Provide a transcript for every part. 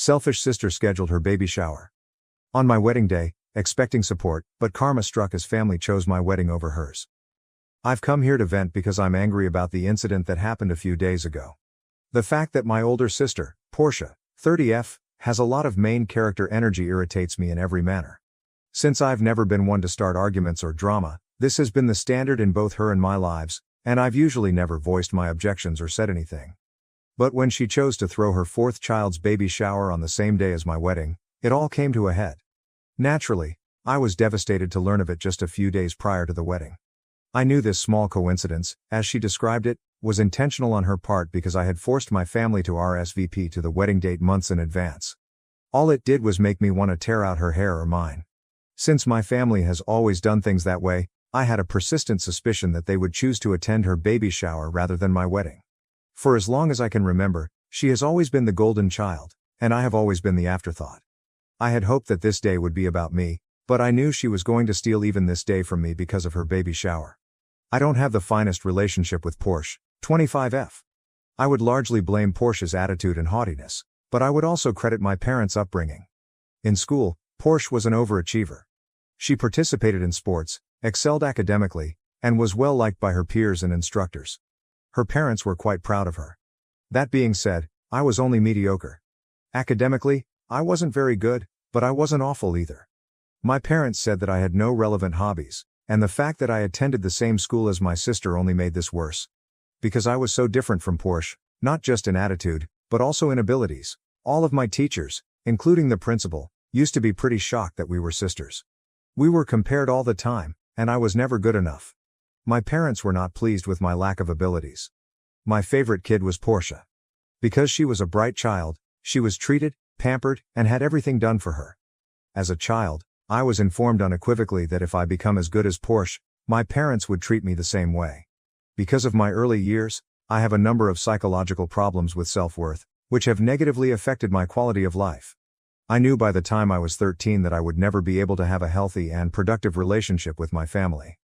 Selfish sister scheduled her baby shower. On my wedding day, expecting support, but karma struck as family chose my wedding over hers. I've come here to vent because I'm angry about the incident that happened a few days ago. The fact that my older sister, Portia, 30F, has a lot of main character energy irritates me in every manner. Since I've never been one to start arguments or drama, this has been the standard in both her and my lives, and I've usually never voiced my objections or said anything. But when she chose to throw her fourth child's baby shower on the same day as my wedding, it all came to a head. Naturally, I was devastated to learn of it just a few days prior to the wedding. I knew this small coincidence, as she described it, was intentional on her part because I had forced my family to RSVP to the wedding date months in advance. All it did was make me want to tear out her hair or mine. Since my family has always done things that way, I had a persistent suspicion that they would choose to attend her baby shower rather than my wedding. For as long as I can remember, she has always been the golden child, and I have always been the afterthought. I had hoped that this day would be about me, but I knew she was going to steal even this day from me because of her baby shower. I don't have the finest relationship with Portia, 25F. I would largely blame Portia's attitude and haughtiness, but I would also credit my parents' upbringing. In school, Portia was an overachiever. She participated in sports, excelled academically, and was well liked by her peers and instructors. Her parents were quite proud of her. That being said, I was only mediocre. Academically, I wasn't very good, but I wasn't awful either. My parents said that I had no relevant hobbies, and the fact that I attended the same school as my sister only made this worse. Because I was so different from Portia, not just in attitude, but also in abilities, all of my teachers, including the principal, used to be pretty shocked that we were sisters. We were compared all the time, and I was never good enough. My parents were not pleased with my lack of abilities. My favorite kid was Portia. Because she was a bright child, she was treated, pampered, and had everything done for her. As a child, I was informed unequivocally that if I become as good as Portia, my parents would treat me the same way. Because of my early years, I have a number of psychological problems with self-worth, which have negatively affected my quality of life. I knew by the time I was 13 that I would never be able to have a healthy and productive relationship with my family.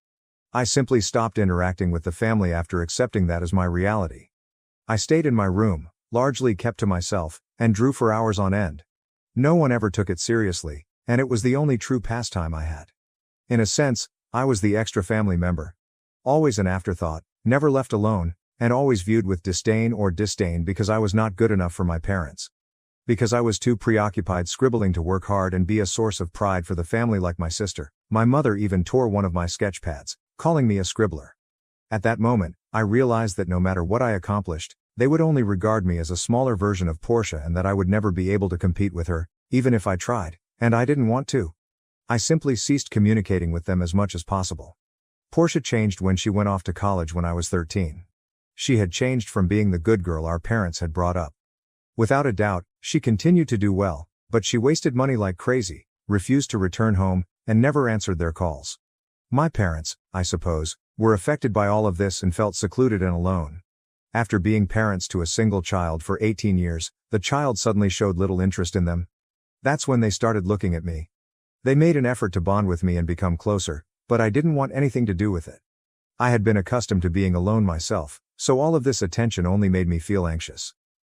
I simply stopped interacting with the family after accepting that as my reality. I stayed in my room, largely kept to myself, and drew for hours on end. No one ever took it seriously, and it was the only true pastime I had. In a sense, I was the extra family member. Always an afterthought, never left alone, and always viewed with disdain or disdain because I was not good enough for my parents. Because I was too preoccupied scribbling to work hard and be a source of pride for the family like my sister, my mother even tore one of my sketch pads, calling me a scribbler. At that moment, I realized that no matter what I accomplished, they would only regard me as a smaller version of Portia and that I would never be able to compete with her, even if I tried, and I didn't want to. I simply ceased communicating with them as much as possible. Portia changed when she went off to college when I was 13. She had changed from being the good girl our parents had brought up. Without a doubt, she continued to do well, but she wasted money like crazy, refused to return home, and never answered their calls. My parents, I suppose, were affected by all of this and felt secluded and alone. After being parents to a single child for 18 years, the child suddenly showed little interest in them. That's when they started looking at me. They made an effort to bond with me and become closer, but I didn't want anything to do with it. I had been accustomed to being alone myself, so all of this attention only made me feel anxious.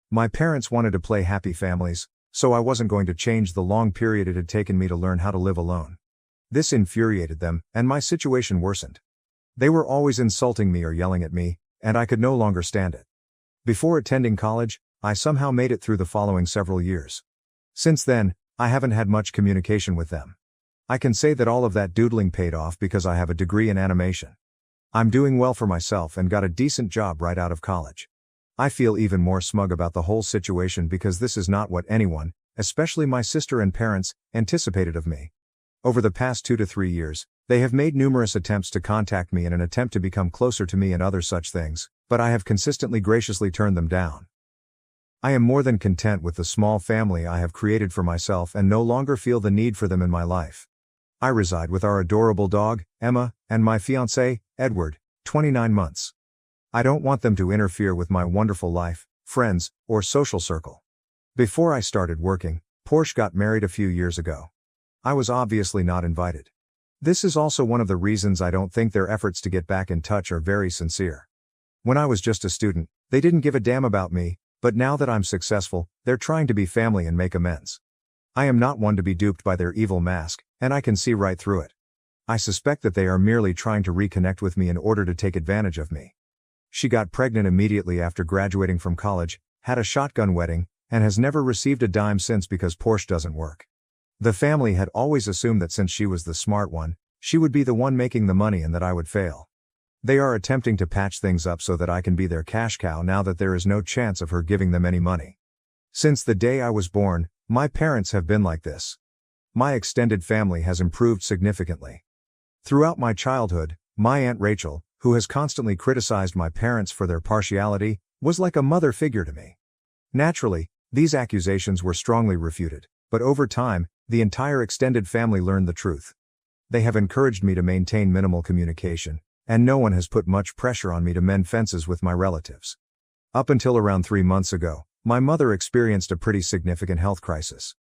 My parents wanted to play happy families, so I wasn't going to change the long period it had taken me to learn how to live alone. This infuriated them, and my situation worsened. They were always insulting me or yelling at me, and I could no longer stand it. Before attending college, I somehow made it through the following several years. Since then, I haven't had much communication with them. I can say that all of that doodling paid off because I have a degree in animation. I'm doing well for myself and got a decent job right out of college. I feel even more smug about the whole situation because this is not what anyone, especially my sister and parents, anticipated of me. Over the past 2 to 3 years, they have made numerous attempts to contact me in an attempt to become closer to me and other such things, but I have consistently graciously turned them down. I am more than content with the small family I have created for myself and no longer feel the need for them in my life. I reside with our adorable dog, Emma, and my fiancé, Edward, 29 months. I don't want them to interfere with my wonderful life, friends, or social circle. Before I started working, Portia got married a few years ago. I was obviously not invited. This is also one of the reasons I don't think their efforts to get back in touch are very sincere. When I was just a student, they didn't give a damn about me, But now that I'm successful, they're trying to be family and make amends. I am not one to be duped by their evil mask, and I can see right through it. I suspect that they are merely trying to reconnect with me in order to take advantage of me. She got pregnant immediately after graduating from college, had a shotgun wedding, and has never received a dime since because Porsche doesn't work. The family had always assumed that since she was the smart one, she would be the one making the money and that I would fail. They are attempting to patch things up so that I can be their cash cow now that there is no chance of her giving them any money. Since the day I was born, my parents have been like this. My extended family has improved significantly. Throughout my childhood, my Aunt Rachel, who has constantly criticized my parents for their partiality, was like a mother figure to me. Naturally, these accusations were strongly refuted, but over time, the entire extended family learned the truth. They have encouraged me to maintain minimal communication, and no one has put much pressure on me to mend fences with my relatives. Up until around 3 months ago, my mother experienced a pretty significant health crisis.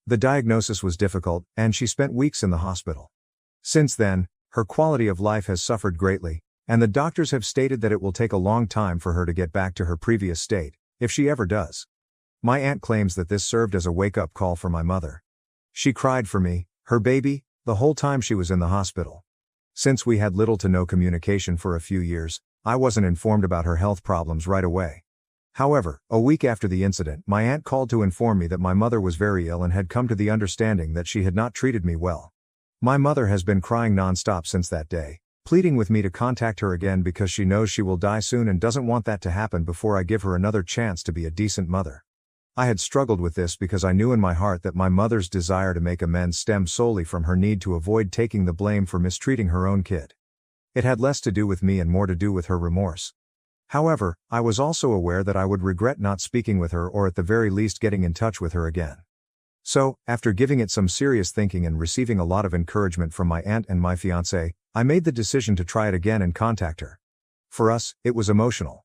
The diagnosis was difficult, and she spent weeks in the hospital. Since then, her quality of life has suffered greatly, and the doctors have stated that it will take a long time for her to get back to her previous state, if she ever does. My aunt claims that this served as a wake-up call for my mother. She cried for me, her baby, the whole time she was in the hospital. Since we had little to no communication for a few years, I wasn't informed about her health problems right away. However, a week after the incident, my aunt called to inform me that my mother was very ill and had come to the understanding that she had not treated me well. My mother has been crying non-stop since that day, pleading with me to contact her again because she knows she will die soon and doesn't want that to happen before I give her another chance to be a decent mother. I had struggled with this because I knew in my heart that my mother's desire to make amends stemmed solely from her need to avoid taking the blame for mistreating her own kid. It had less to do with me and more to do with her remorse. However, I was also aware that I would regret not speaking with her or at the very least getting in touch with her again. So, after giving it some serious thinking and receiving a lot of encouragement from my aunt and my fiancé, I made the decision to try it again and contact her. For us, it was emotional.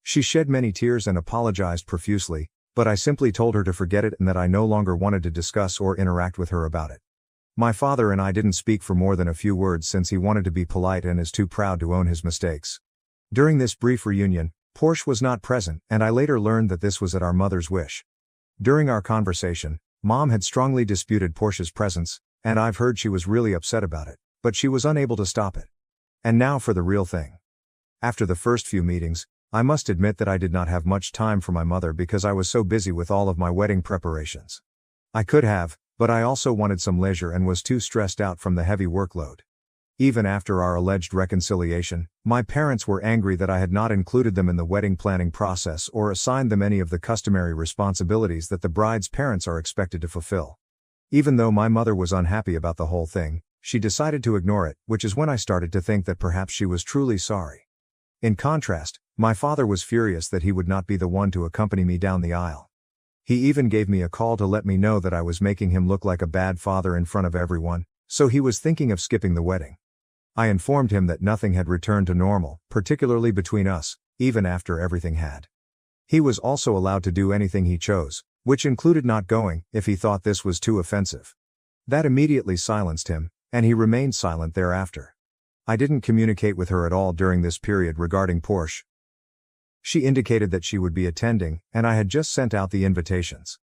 She shed many tears and apologized profusely, but I simply told her to forget it and that I no longer wanted to discuss or interact with her about it. My father and I didn't speak for more than a few words since he wanted to be polite and is too proud to own his mistakes. During this brief reunion, Porsche was not present, and I later learned that this was at our mother's wish. During our conversation, Mom had strongly disputed Porsche's presence, and I've heard she was really upset about it, but she was unable to stop it. And now for the real thing. After the first few meetings, I must admit that I did not have much time for my mother because I was so busy with all of my wedding preparations. I could have, but I also wanted some leisure and was too stressed out from the heavy workload. Even after our alleged reconciliation, my parents were angry that I had not included them in the wedding planning process or assigned them any of the customary responsibilities that the bride's parents are expected to fulfill. Even though my mother was unhappy about the whole thing, she decided to ignore it, which is when I started to think that perhaps she was truly sorry. In contrast, my father was furious that he would not be the one to accompany me down the aisle. He even gave me a call to let me know that I was making him look like a bad father in front of everyone, so he was thinking of skipping the wedding. I informed him that nothing had returned to normal, particularly between us, even after everything had. He was also allowed to do anything he chose, which included not going, if he thought this was too offensive. That immediately silenced him, and he remained silent thereafter. I didn't communicate with her at all during this period regarding Porsche. She indicated that she would be attending, and I had just sent out the invitations.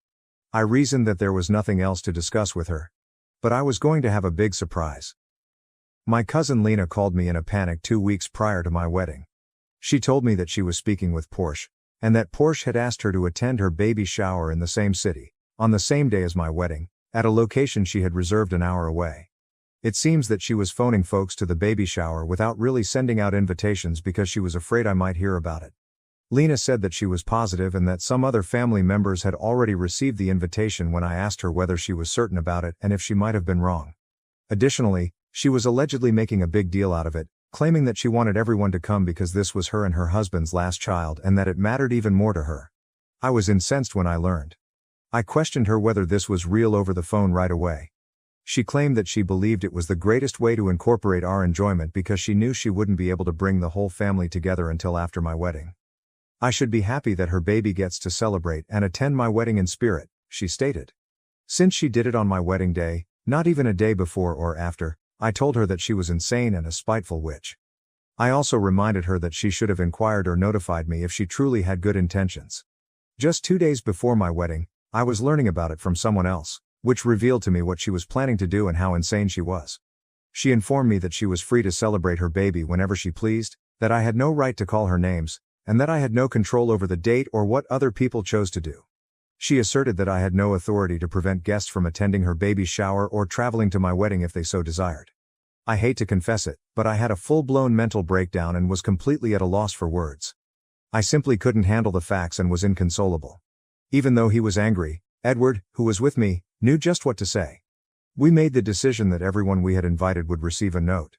I reasoned that there was nothing else to discuss with her. But I was going to have a big surprise. My cousin Lena called me in a panic 2 weeks prior to my wedding. She told me that she was speaking with Porsche, and that Porsche had asked her to attend her baby shower in the same city, on the same day as my wedding, at a location she had reserved an hour away. It seems that she was phoning folks to the baby shower without really sending out invitations because she was afraid I might hear about it. Lena said that she was positive and that some other family members had already received the invitation when I asked her whether she was certain about it and if she might have been wrong. Additionally, she was allegedly making a big deal out of it, claiming that she wanted everyone to come because this was her and her husband's last child and that it mattered even more to her. I was incensed when I learned. I questioned her whether this was real over the phone right away. She claimed that she believed it was the greatest way to incorporate our enjoyment because she knew she wouldn't be able to bring the whole family together until after my wedding. I should be happy that her baby gets to celebrate and attend my wedding in spirit, she stated. Since she did it on my wedding day, not even a day before or after, I told her that she was insane and a spiteful witch. I also reminded her that she should have inquired or notified me if she truly had good intentions. Just 2 days before my wedding, I was learning about it from someone else, which revealed to me what she was planning to do and how insane she was. She informed me that she was free to celebrate her baby whenever she pleased, that I had no right to call her names, and that I had no control over the date or what other people chose to do. She asserted that I had no authority to prevent guests from attending her baby's shower or traveling to my wedding if they so desired. I hate to confess it, but I had a full-blown mental breakdown and was completely at a loss for words. I simply couldn't handle the facts and was inconsolable. Even though he was angry, Edward, who was with me, knew just what to say. We made the decision that everyone we had invited would receive a note.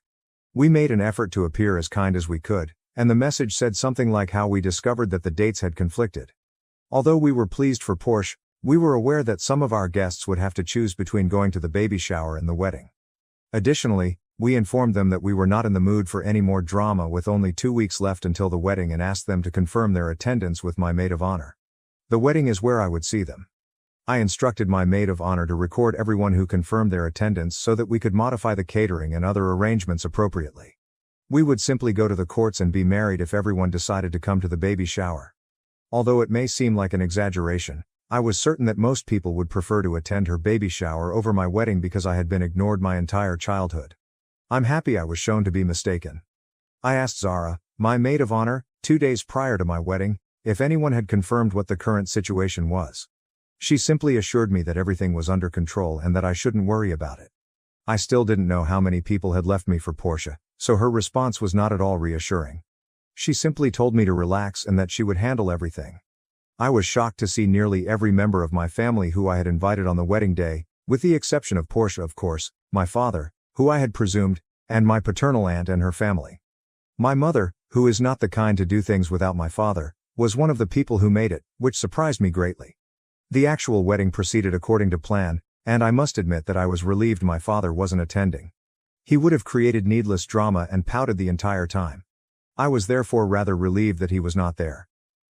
We made an effort to appear as kind as we could, and the message said something like how we discovered that the dates had conflicted. Although we were pleased for Porsche, we were aware that some of our guests would have to choose between going to the baby shower and the wedding. Additionally, we informed them that we were not in the mood for any more drama with only 2 weeks left until the wedding and asked them to confirm their attendance with my maid of honor. The wedding is where I would see them. I instructed my maid of honor to record everyone who confirmed their attendance so that we could modify the catering and other arrangements appropriately. We would simply go to the courts and be married if everyone decided to come to the baby shower. Although it may seem like an exaggeration, I was certain that most people would prefer to attend her baby shower over my wedding because I had been ignored my entire childhood. I'm happy I was shown to be mistaken. I asked Zara, my maid of honor, 2 days prior to my wedding, if anyone had confirmed what the current situation was. She simply assured me that everything was under control and that I shouldn't worry about it. I still didn't know how many people had left me for Portia, so her response was not at all reassuring. She simply told me to relax and that she would handle everything. I was shocked to see nearly every member of my family who I had invited on the wedding day, with the exception of Portia, of course, my father, who I had presumed, and my paternal aunt and her family. My mother, who is not the kind to do things without my father, was one of the people who made it, which surprised me greatly. The actual wedding proceeded according to plan, and I must admit that I was relieved my father wasn't attending. He would have created needless drama and pouted the entire time. I was therefore rather relieved that he was not there.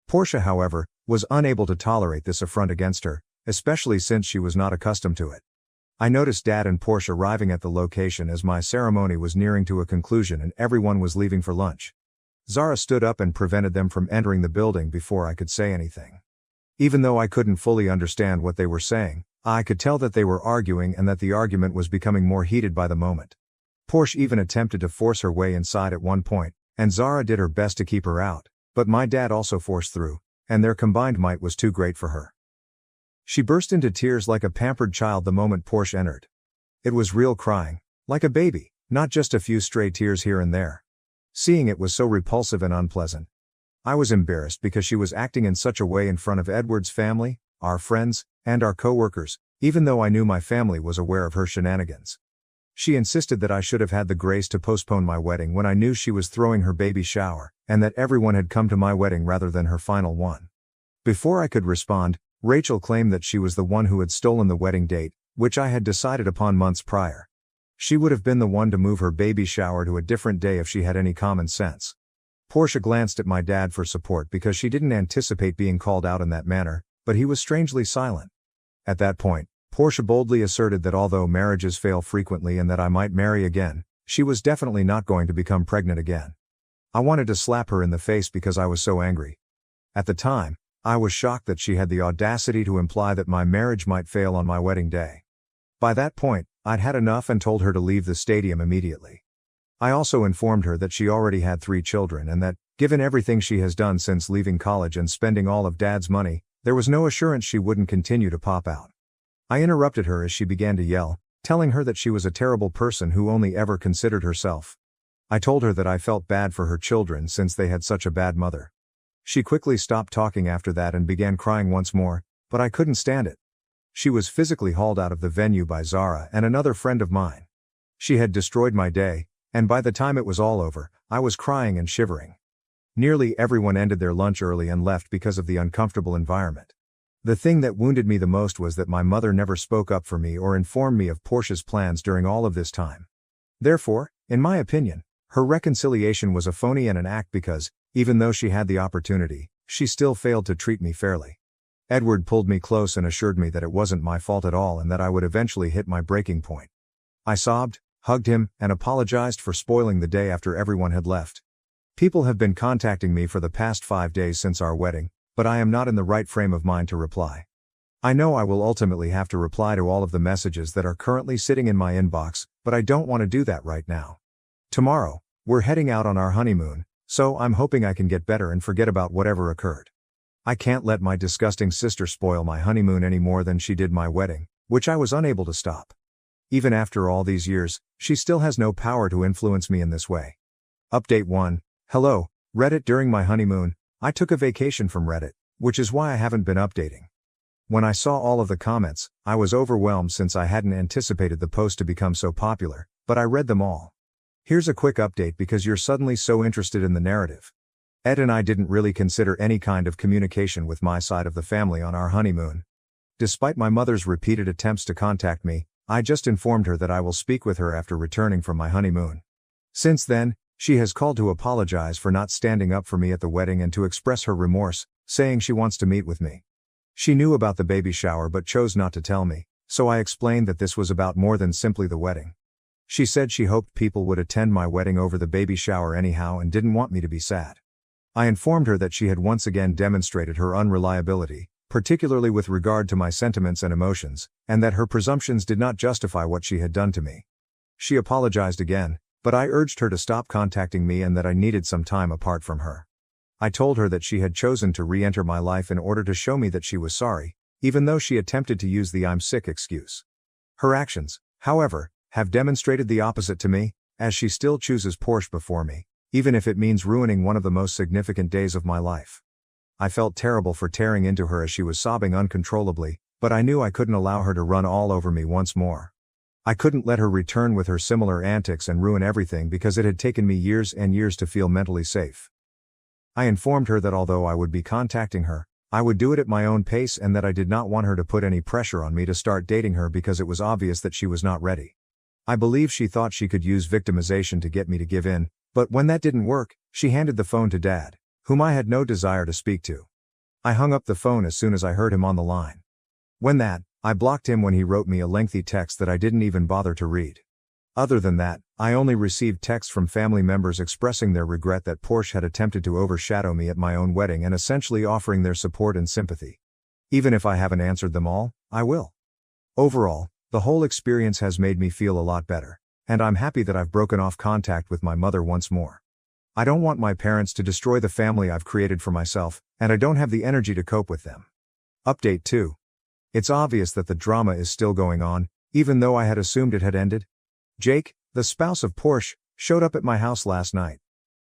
Portia, however, was unable to tolerate this affront against her, especially since she was not accustomed to it. I noticed Dad and Portia arriving at the location as my ceremony was nearing to a conclusion and everyone was leaving for lunch. Zara stood up and prevented them from entering the building before I could say anything. Even though I couldn't fully understand what they were saying, I could tell that they were arguing and that the argument was becoming more heated by the moment. Portia even attempted to force her way inside at one point, and Zara did her best to keep her out, but my dad also forced through, and their combined might was too great for her. She burst into tears like a pampered child the moment Portia entered. It was real crying, like a baby, not just a few stray tears here and there. Seeing it was so repulsive and unpleasant. I was embarrassed because she was acting in such a way in front of Edward's family, our friends, and our co-workers, even though I knew my family was aware of her shenanigans. She insisted that I should have had the grace to postpone my wedding when I knew she was throwing her baby shower, and that everyone had come to my wedding rather than her final one. Before I could respond, Rachel claimed that she was the one who had stolen the wedding date, which I had decided upon months prior. She would have been the one to move her baby shower to a different day if she had any common sense. Portia glanced at my dad for support because she didn't anticipate being called out in that manner, but he was strangely silent. At that point, Portia boldly asserted that although marriages fail frequently and that I might marry again, she was definitely not going to become pregnant again. I wanted to slap her in the face because I was so angry. At the time, I was shocked that she had the audacity to imply that my marriage might fail on my wedding day. By that point, I'd had enough and told her to leave the stadium immediately. I also informed her that she already had 3 children and that, given everything she has done since leaving college and spending all of Dad's money, there was no assurance she wouldn't continue to pop out. I interrupted her as she began to yell, telling her that she was a terrible person who only ever considered herself. I told her that I felt bad for her children since they had such a bad mother. She quickly stopped talking after that and began crying once more, but I couldn't stand it. She was physically hauled out of the venue by Zara and another friend of mine. She had destroyed my day, and by the time it was all over, I was crying and shivering. Nearly everyone ended their lunch early and left because of the uncomfortable environment. The thing that wounded me the most was that my mother never spoke up for me or informed me of Portia's plans during all of this time. Therefore, in my opinion, her reconciliation was a phony and an act because, even though she had the opportunity, she still failed to treat me fairly. Edward pulled me close and assured me that it wasn't my fault at all and that I would eventually hit my breaking point. I sobbed, hugged him, and apologized for spoiling the day after everyone had left. People have been contacting me for the past 5 days since our wedding, but I am not in the right frame of mind to reply. I know I will ultimately have to reply to all of the messages that are currently sitting in my inbox, but I don't want to do that right now. Tomorrow, we're heading out on our honeymoon, so I'm hoping I can get better and forget about whatever occurred. I can't let my disgusting sister spoil my honeymoon any more than she did my wedding, which I was unable to stop. Even after all these years, she still has no power to influence me in this way. Update 1. Hello, Reddit. During my honeymoon, I took a vacation from Reddit, which is why I haven't been updating. When I saw all of the comments, I was overwhelmed since I hadn't anticipated the post to become so popular, but I read them all. Here's a quick update because you're suddenly so interested in the narrative. Ed and I didn't really consider any kind of communication with my side of the family on our honeymoon. Despite my mother's repeated attempts to contact me, I just informed her that I will speak with her after returning from my honeymoon. Since then, she has called to apologize for not standing up for me at the wedding and to express her remorse, saying she wants to meet with me. She knew about the baby shower but chose not to tell me, so I explained that this was about more than simply the wedding. She said she hoped people would attend my wedding over the baby shower anyhow and didn't want me to be sad. I informed her that she had once again demonstrated her unreliability, particularly with regard to my sentiments and emotions, and that her presumptions did not justify what she had done to me. She apologized again, but I urged her to stop contacting me and that I needed some time apart from her. I told her that she had chosen to re-enter my life in order to show me that she was sorry, even though she attempted to use the "I'm sick" excuse. Her actions, however, have demonstrated the opposite to me, as she still chooses Porsche before me, even if it means ruining one of the most significant days of my life. I felt terrible for tearing into her as she was sobbing uncontrollably, but I knew I couldn't allow her to run all over me once more. I couldn't let her return with her similar antics and ruin everything because it had taken me years and years to feel mentally safe. I informed her that although I would be contacting her, I would do it at my own pace and that I did not want her to put any pressure on me to start dating her because it was obvious that she was not ready. I believe she thought she could use victimization to get me to give in, but when that didn't work, she handed the phone to Dad, whom I had no desire to speak to. I hung up the phone as soon as I heard him on the line. I blocked him when he wrote me a lengthy text that I didn't even bother to read. Other than that, I only received texts from family members expressing their regret that Porsche had attempted to overshadow me at my own wedding and essentially offering their support and sympathy. Even if I haven't answered them all, I will. Overall, the whole experience has made me feel a lot better, and I'm happy that I've broken off contact with my mother once more. I don't want my parents to destroy the family I've created for myself, and I don't have the energy to cope with them. Update 2. It's obvious that the drama is still going on, even though I had assumed it had ended. Jake, the spouse of Porsche, showed up at my house last night.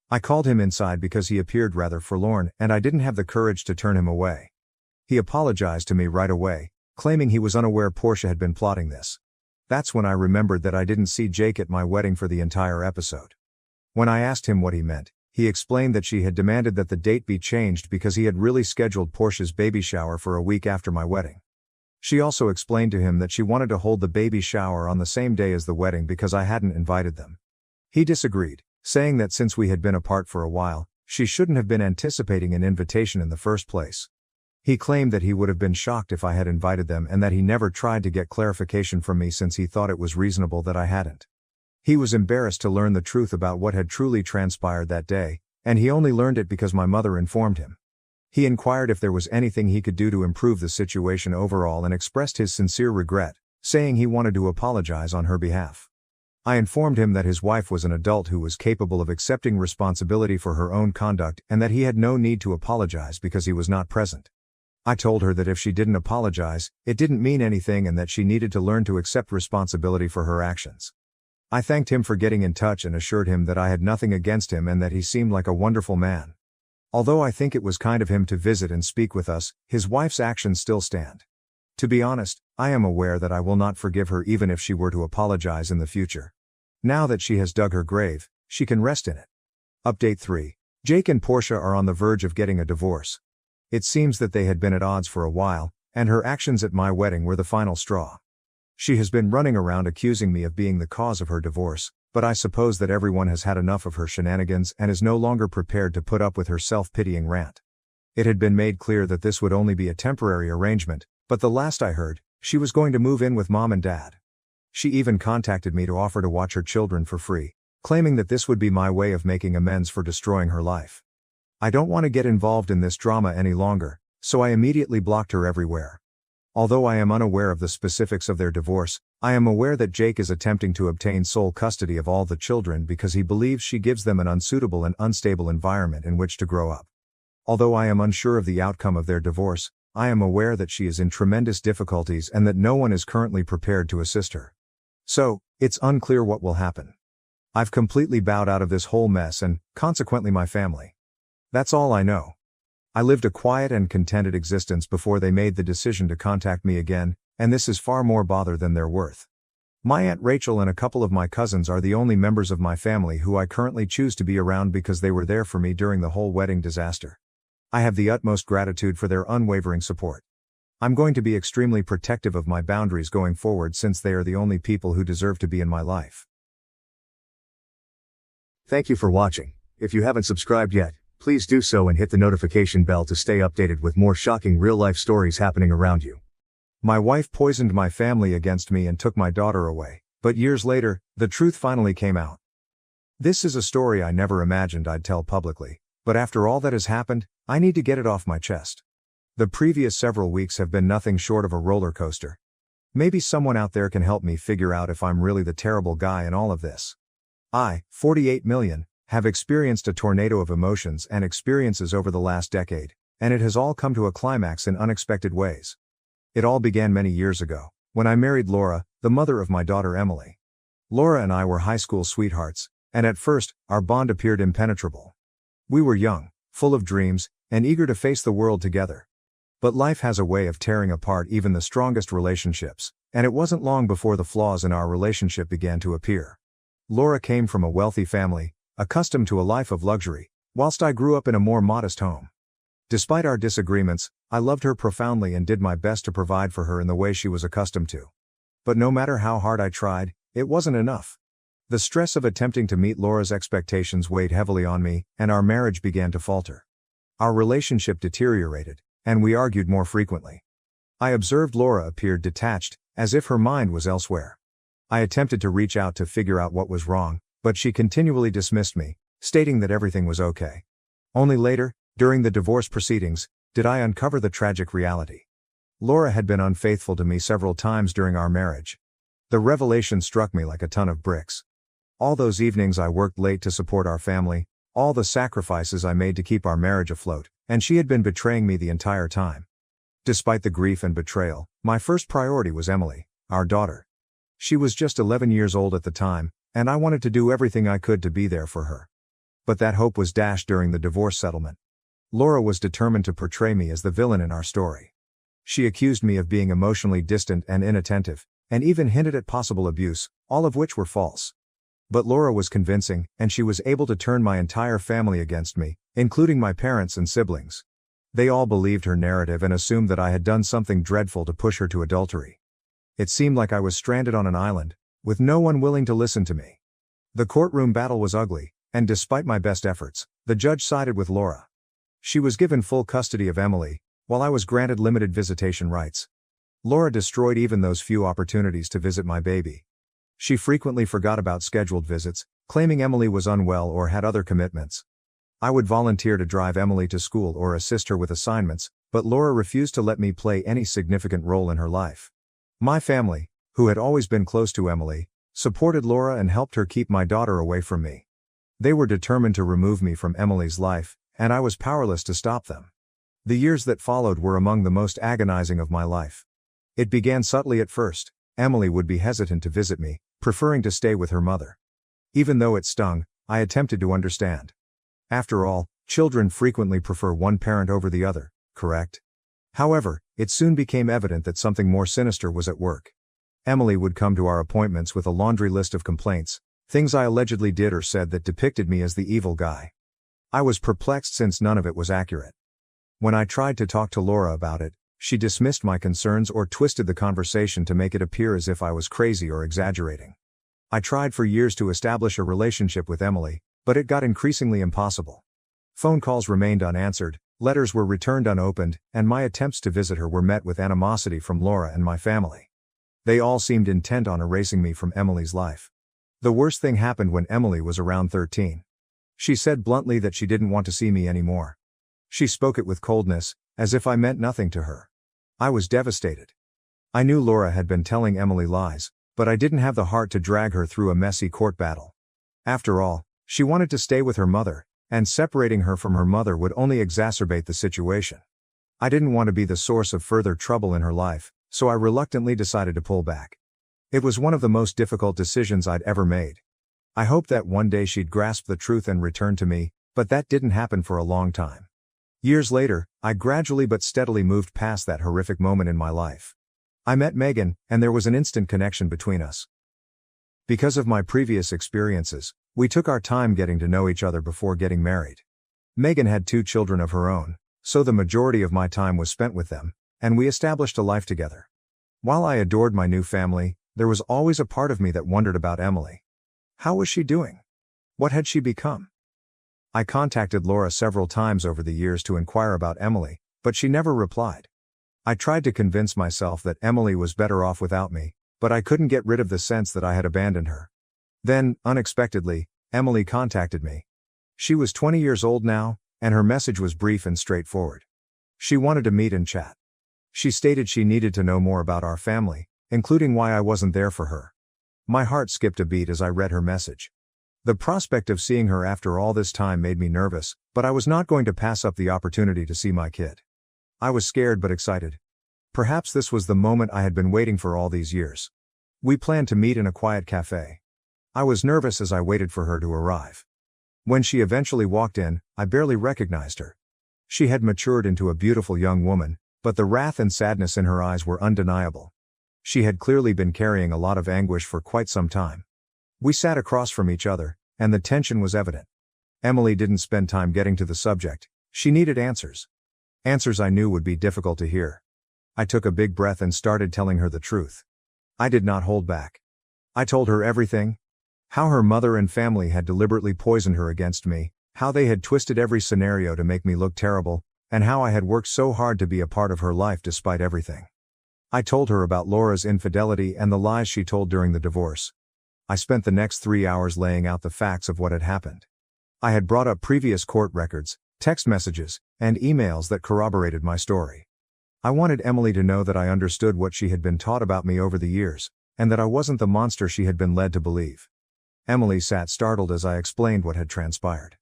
I called him inside because he appeared rather forlorn and I didn't have the courage to turn him away. He apologized to me right away, claiming he was unaware Porsche had been plotting this. That's when I remembered that I didn't see Jake at my wedding for the entire episode. When I asked him what he meant, he explained that she had demanded that the date be changed because he had really scheduled Porsche's baby shower for a week after my wedding. She also explained to him that she wanted to hold the baby shower on the same day as the wedding because I hadn't invited them. He disagreed, saying that since we had been apart for a while, she shouldn't have been anticipating an invitation in the first place. He claimed that he would have been shocked if I had invited them and that he never tried to get clarification from me since he thought it was reasonable that I hadn't. He was embarrassed to learn the truth about what had truly transpired that day, and he only learned it because my mother informed him. He inquired if there was anything he could do to improve the situation overall and expressed his sincere regret, saying he wanted to apologize on her behalf. I informed him that his wife was an adult who was capable of accepting responsibility for her own conduct and that he had no need to apologize because he was not present. I told her that if she didn't apologize, it didn't mean anything and that she needed to learn to accept responsibility for her actions. I thanked him for getting in touch and assured him that I had nothing against him and that he seemed like a wonderful man. Although I think it was kind of him to visit and speak with us, his wife's actions still stand. To be honest, I am aware that I will not forgive her even if she were to apologize in the future. Now that she has dug her grave, she can rest in it. Update 3. Jake and Portia are on the verge of getting a divorce. It seems that they had been at odds for a while, and her actions at my wedding were the final straw. She has been running around accusing me of being the cause of her divorce, but I suppose that everyone has had enough of her shenanigans and is no longer prepared to put up with her self-pitying rant. It had been made clear that this would only be a temporary arrangement, but the last I heard, she was going to move in with Mom and Dad. She even contacted me to offer to watch her children for free, claiming that this would be my way of making amends for destroying her life. I don't want to get involved in this drama any longer, so I immediately blocked her everywhere. Although I am unaware of the specifics of their divorce, I am aware that Jake is attempting to obtain sole custody of all the children because he believes she gives them an unsuitable and unstable environment in which to grow up. Although I am unsure of the outcome of their divorce, I am aware that she is in tremendous difficulties and that no one is currently prepared to assist her. So, it's unclear what will happen. I've completely bowed out of this whole mess and, consequently, my family. That's all I know. I lived a quiet and contented existence before they made the decision to contact me again, and this is far more bother than they're worth. My Aunt Rachel and a couple of my cousins are the only members of my family who I currently choose to be around because they were there for me during the whole wedding disaster. I have the utmost gratitude for their unwavering support. I'm going to be extremely protective of my boundaries going forward since they are the only people who deserve to be in my life. Thank you for watching. If you haven't subscribed yet, please do so and hit the notification bell to stay updated with more shocking real-life stories happening around you. My wife poisoned my family against me and took my daughter away, but years later, the truth finally came out. This is a story I never imagined I'd tell publicly, but after all that has happened, I need to get it off my chest. The previous several weeks have been nothing short of a roller coaster. Maybe someone out there can help me figure out if I'm really the terrible guy in all of this. I, 48 million, have experienced a tornado of emotions and experiences over the last decade, and it has all come to a climax in unexpected ways. It all began many years ago, when I married Laura, the mother of my daughter Emily. Laura and I were high school sweethearts, and at first, our bond appeared impenetrable. We were young, full of dreams, and eager to face the world together. But life has a way of tearing apart even the strongest relationships, and it wasn't long before the flaws in our relationship began to appear. Laura came from a wealthy family, accustomed to a life of luxury, whilst I grew up in a more modest home. Despite our disagreements, I loved her profoundly and did my best to provide for her in the way she was accustomed to. But no matter how hard I tried, it wasn't enough. The stress of attempting to meet Laura's expectations weighed heavily on me, and our marriage began to falter. Our relationship deteriorated, and we argued more frequently. I observed Laura appeared detached, as if her mind was elsewhere. I attempted to reach out to figure out what was wrong, but she continually dismissed me, stating that everything was okay. Only later, during the divorce proceedings, did I uncover the tragic reality. Laura had been unfaithful to me several times during our marriage. The revelation struck me like a ton of bricks. All those evenings I worked late to support our family, all the sacrifices I made to keep our marriage afloat, and she had been betraying me the entire time. Despite the grief and betrayal, my first priority was Emily, our daughter. She was just 11 years old at the time, and I wanted to do everything I could to be there for her. But that hope was dashed during the divorce settlement. Laura was determined to portray me as the villain in our story. She accused me of being emotionally distant and inattentive, and even hinted at possible abuse, all of which were false. But Laura was convincing, and she was able to turn my entire family against me, including my parents and siblings. They all believed her narrative and assumed that I had done something dreadful to push her to adultery. It seemed like I was stranded on an island, with no one willing to listen to me. The courtroom battle was ugly, and despite my best efforts, the judge sided with Laura. She was given full custody of Emily, while I was granted limited visitation rights. Laura destroyed even those few opportunities to visit my baby. She frequently forgot about scheduled visits, claiming Emily was unwell or had other commitments. I would volunteer to drive Emily to school or assist her with assignments, but Laura refused to let me play any significant role in her life. My family, who had always been close to Emily, supported Laura and helped her keep my daughter away from me. They were determined to remove me from Emily's life, and I was powerless to stop them. The years that followed were among the most agonizing of my life. It began subtly at first. Emily would be hesitant to visit me, preferring to stay with her mother. Even though it stung, I attempted to understand. After all, children frequently prefer one parent over the other, correct? However, it soon became evident that something more sinister was at work. Emily would come to our appointments with a laundry list of complaints, things I allegedly did or said that depicted me as the evil guy. I was perplexed since none of it was accurate. When I tried to talk to Laura about it, she dismissed my concerns or twisted the conversation to make it appear as if I was crazy or exaggerating. I tried for years to establish a relationship with Emily, but it got increasingly impossible. Phone calls remained unanswered, letters were returned unopened, and my attempts to visit her were met with animosity from Laura and my family. They all seemed intent on erasing me from Emily's life. The worst thing happened when Emily was around 13. She said bluntly that she didn't want to see me anymore. She spoke it with coldness, as if I meant nothing to her. I was devastated. I knew Laura had been telling Emily lies, but I didn't have the heart to drag her through a messy court battle. After all, she wanted to stay with her mother, and separating her from her mother would only exacerbate the situation. I didn't want to be the source of further trouble in her life, so I reluctantly decided to pull back. It was one of the most difficult decisions I'd ever made. I hoped that one day she'd grasp the truth and return to me, but that didn't happen for a long time. Years later, I gradually but steadily moved past that horrific moment in my life. I met Megan, and there was an instant connection between us. Because of my previous experiences, we took our time getting to know each other before getting married. Megan had 2 children of her own, so the majority of my time was spent with them, and we established a life together. While I adored my new family, there was always a part of me that wondered about Emily. How was she doing? What had she become? I contacted Laura several times over the years to inquire about Emily, but she never replied. I tried to convince myself that Emily was better off without me, but I couldn't get rid of the sense that I had abandoned her. Then, unexpectedly, Emily contacted me. She was 20 years old now, and her message was brief and straightforward. She wanted to meet and chat. She stated she needed to know more about our family, including why I wasn't there for her. My heart skipped a beat as I read her message. The prospect of seeing her after all this time made me nervous, but I was not going to pass up the opportunity to see my kid. I was scared but excited. Perhaps this was the moment I had been waiting for all these years. We planned to meet in a quiet cafe. I was nervous as I waited for her to arrive. When she eventually walked in, I barely recognized her. She had matured into a beautiful young woman, but the wrath and sadness in her eyes were undeniable. She had clearly been carrying a lot of anguish for quite some time. We sat across from each other, and the tension was evident. Emily didn't spend time getting to the subject. She needed answers. Answers I knew would be difficult to hear. I took a big breath and started telling her the truth. I did not hold back. I told her everything. How her mother and family had deliberately poisoned her against me, how they had twisted every scenario to make me look terrible, and how I had worked so hard to be a part of her life despite everything. I told her about Laura's infidelity and the lies she told during the divorce. I spent the next 3 hours laying out the facts of what had happened. I had brought up previous court records, text messages, and emails that corroborated my story. I wanted Emily to know that I understood what she had been taught about me over the years, and that I wasn't the monster she had been led to believe. Emily sat startled as I explained what had transpired.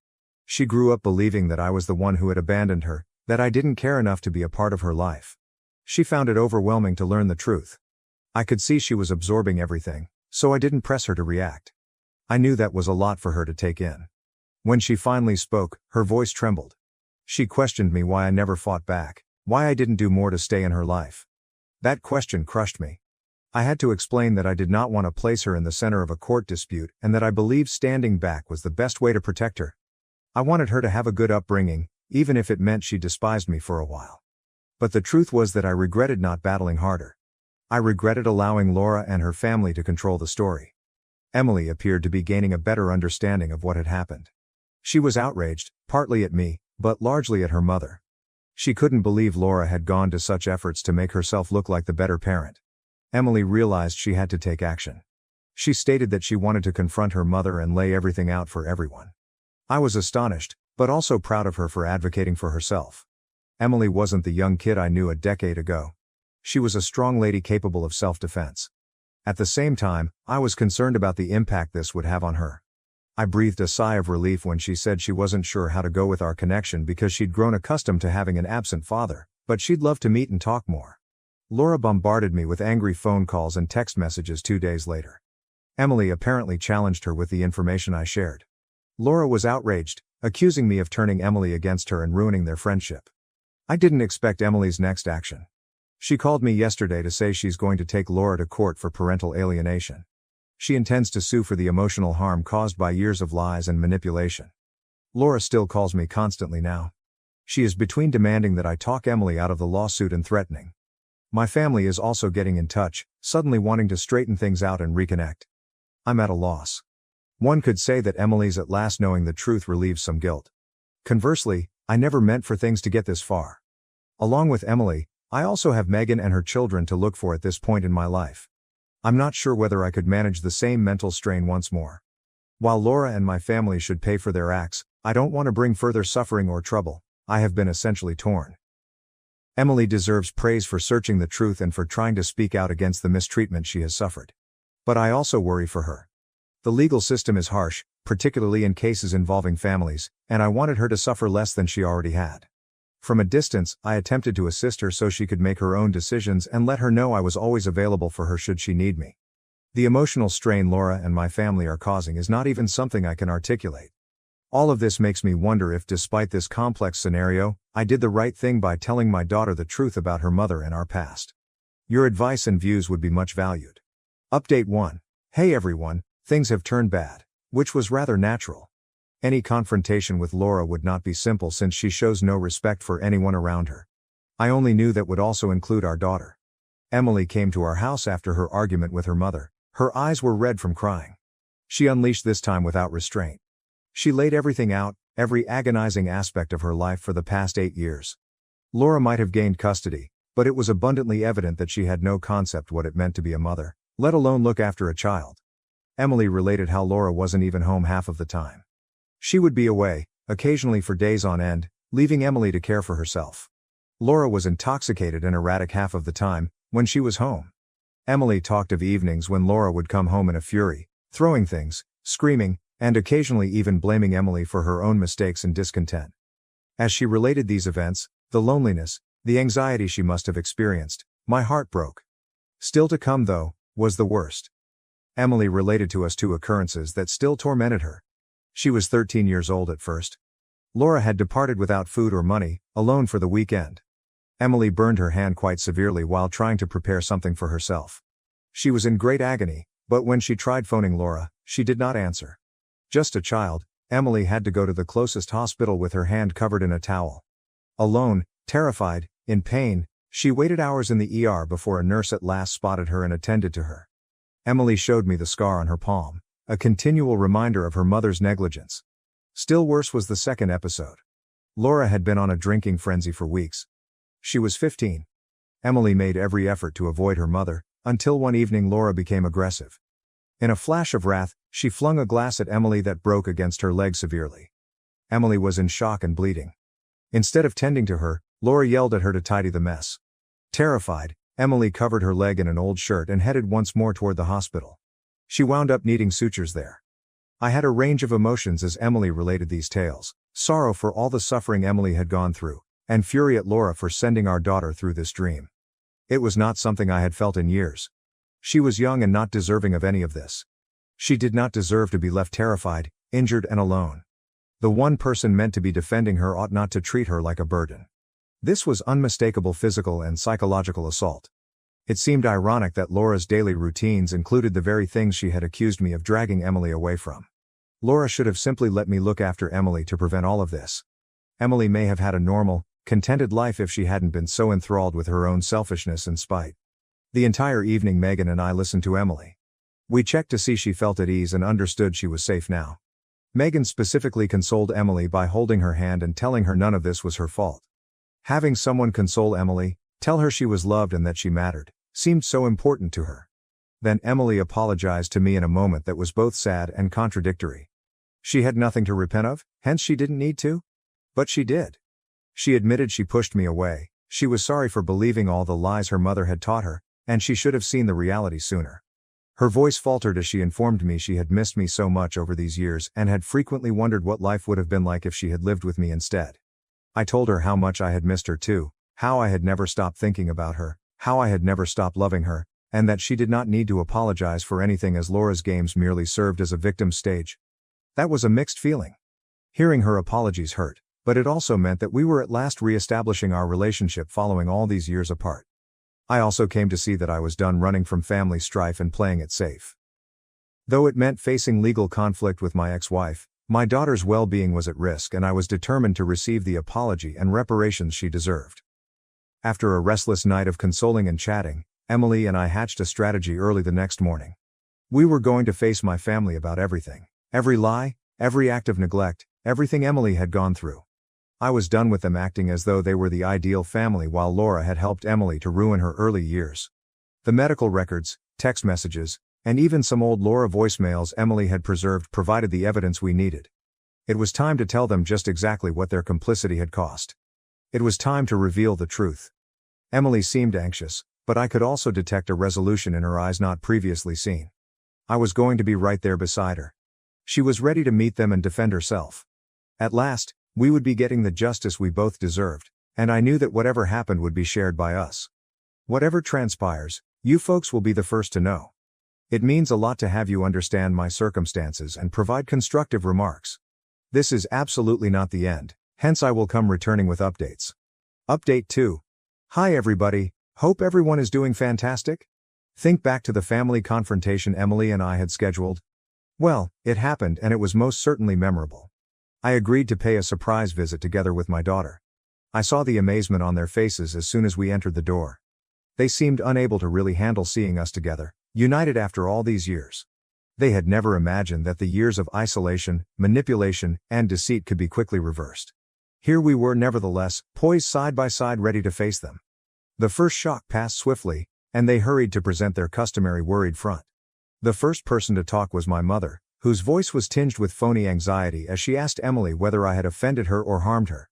She grew up believing that I was the one who had abandoned her, that I didn't care enough to be a part of her life. She found it overwhelming to learn the truth. I could see she was absorbing everything, so I didn't press her to react. I knew that was a lot for her to take in. When she finally spoke, her voice trembled. She questioned me why I never fought back, why I didn't do more to stay in her life. That question crushed me. I had to explain that I did not want to place her in the center of a court dispute and that I believed standing back was the best way to protect her. I wanted her to have a good upbringing, even if it meant she despised me for a while. But the truth was that I regretted not battling harder. I regretted allowing Laura and her family to control the story. Emily appeared to be gaining a better understanding of what had happened. She was outraged, partly at me, but largely at her mother. She couldn't believe Laura had gone to such efforts to make herself look like the better parent. Emily realized she had to take action. She stated that she wanted to confront her mother and lay everything out for everyone. I was astonished, but also proud of her for advocating for herself. Emily wasn't the young kid I knew a decade ago. She was a strong lady capable of self-defense. At the same time, I was concerned about the impact this would have on her. I breathed a sigh of relief when she said she wasn't sure how to go with our connection because she'd grown accustomed to having an absent father, but she'd love to meet and talk more. Laura bombarded me with angry phone calls and text messages 2 days later. Emily apparently challenged her with the information I shared. Laura was outraged, accusing me of turning Emily against her and ruining their friendship. I didn't expect Emily's next action. She called me yesterday to say she's going to take Laura to court for parental alienation. She intends to sue for the emotional harm caused by years of lies and manipulation. Laura still calls me constantly now. She is between demanding that I talk Emily out of the lawsuit and threatening. My family is also getting in touch, suddenly wanting to straighten things out and reconnect. I'm at a loss. One could say that Emily's at last knowing the truth relieves some guilt. Conversely, I never meant for things to get this far. Along with Emily, I also have Megan and her children to look for at this point in my life. I'm not sure whether I could manage the same mental strain once more. While Laura and my family should pay for their acts, I don't want to bring further suffering or trouble. I have been essentially torn. Emily deserves praise for searching the truth and for trying to speak out against the mistreatment she has suffered. But I also worry for her. The legal system is harsh, particularly in cases involving families, and I wanted her to suffer less than she already had. From a distance, I attempted to assist her so she could make her own decisions and let her know I was always available for her should she need me. The emotional strain Laura and my family are causing is not even something I can articulate. All of this makes me wonder if, despite this complex scenario, I did the right thing by telling my daughter the truth about her mother and our past. Your advice and views would be much valued. Update 1. Hey everyone, things have turned bad, which was rather natural. Any confrontation with Laura would not be simple since she shows no respect for anyone around her. I only knew that would also include our daughter. Emily came to our house after her argument with her mother. Her eyes were red from crying. She unleashed this time without restraint. She laid everything out, every agonizing aspect of her life for the past 8 years. Laura might have gained custody, but it was abundantly evident that she had no concept what it meant to be a mother, let alone look after a child. Emily related how Laura wasn't even home half of the time. She would be away, occasionally for days on end, leaving Emily to care for herself. Laura was intoxicated and erratic half of the time, when she was home. Emily talked of evenings when Laura would come home in a fury, throwing things, screaming, and occasionally even blaming Emily for her own mistakes and discontent. As she related these events, the loneliness, the anxiety she must have experienced, my heart broke. Still to come, though, was the worst. Emily related to us 2 occurrences that still tormented her. She was 13 years old at first. Laura had departed without food or money, alone for the weekend. Emily burned her hand quite severely while trying to prepare something for herself. She was in great agony, but when she tried phoning Laura, she did not answer. Just a child, Emily had to go to the closest hospital with her hand covered in a towel. Alone, terrified, in pain, she waited hours in the ER before a nurse at last spotted her and attended to her. Emily showed me the scar on her palm, a continual reminder of her mother's negligence. Still worse was the second episode. Laura had been on a drinking frenzy for weeks. She was 15. Emily made every effort to avoid her mother, until one evening Laura became aggressive. In a flash of wrath, she flung a glass at Emily that broke against her leg severely. Emily was in shock and bleeding. Instead of tending to her, Laura yelled at her to tidy the mess. Terrified, Emily covered her leg in an old shirt and headed once more toward the hospital. She wound up needing sutures there. I had a range of emotions as Emily related these tales, sorrow for all the suffering Emily had gone through, and fury at Laura for sending our daughter through this dream. It was not something I had felt in years. She was young and not deserving of any of this. She did not deserve to be left terrified, injured and alone. The one person meant to be defending her ought not to treat her like a burden. This was unmistakable physical and psychological assault. It seemed ironic that Laura's daily routines included the very things she had accused me of dragging Emily away from. Laura should have simply let me look after Emily to prevent all of this. Emily may have had a normal, contented life if she hadn't been so enthralled with her own selfishness and spite. The entire evening Megan and I listened to Emily. We checked to see she felt at ease and understood she was safe now. Megan specifically consoled Emily by holding her hand and telling her none of this was her fault. Having someone console Emily, tell her she was loved and that she mattered, seemed so important to her. Then Emily apologized to me in a moment that was both sad and contradictory. She had nothing to repent of, hence she didn't need to? But she did. She admitted she pushed me away, she was sorry for believing all the lies her mother had taught her, and she should have seen the reality sooner. Her voice faltered as she informed me she had missed me so much over these years and had frequently wondered what life would have been like if she had lived with me instead. I told her how much I had missed her too, how I had never stopped thinking about her, how I had never stopped loving her, and that she did not need to apologize for anything as Laura's games merely served as a victim stage. That was a mixed feeling. Hearing her apologies hurt, but it also meant that we were at last re-establishing our relationship following all these years apart. I also came to see that I was done running from family strife and playing it safe. Though it meant facing legal conflict with my ex-wife, my daughter's well-being was at risk and I was determined to receive the apology and reparations she deserved. After a restless night of consoling and chatting, Emily and I hatched a strategy early the next morning. We were going to face my family about everything. Every lie, every act of neglect, everything Emily had gone through. I was done with them acting as though they were the ideal family while Laura had helped Emily to ruin her early years. The medical records, text messages, and even some old Laura voicemails Emily had preserved provided the evidence we needed. It was time to tell them just exactly what their complicity had cost. It was time to reveal the truth. Emily seemed anxious, but I could also detect a resolution in her eyes not previously seen. I was going to be right there beside her. She was ready to meet them and defend herself. At last, we would be getting the justice we both deserved, and I knew that whatever happened would be shared by us. Whatever transpires, you folks will be the first to know. It means a lot to have you understand my circumstances and provide constructive remarks. This is absolutely not the end, hence I will come returning with updates. Update 2. Hi everybody, hope everyone is doing fantastic? Think back to the family confrontation Emily and I had scheduled. Well, it happened and it was most certainly memorable. I agreed to pay a surprise visit together with my daughter. I saw the amazement on their faces as soon as we entered the door. They seemed unable to really handle seeing us together, united after all these years. They had never imagined that the years of isolation, manipulation, and deceit could be quickly reversed. Here we were nevertheless, poised side by side ready to face them. The first shock passed swiftly, and they hurried to present their customary worried front. The first person to talk was my mother, whose voice was tinged with phony anxiety as she asked Emily whether I had offended her or harmed her.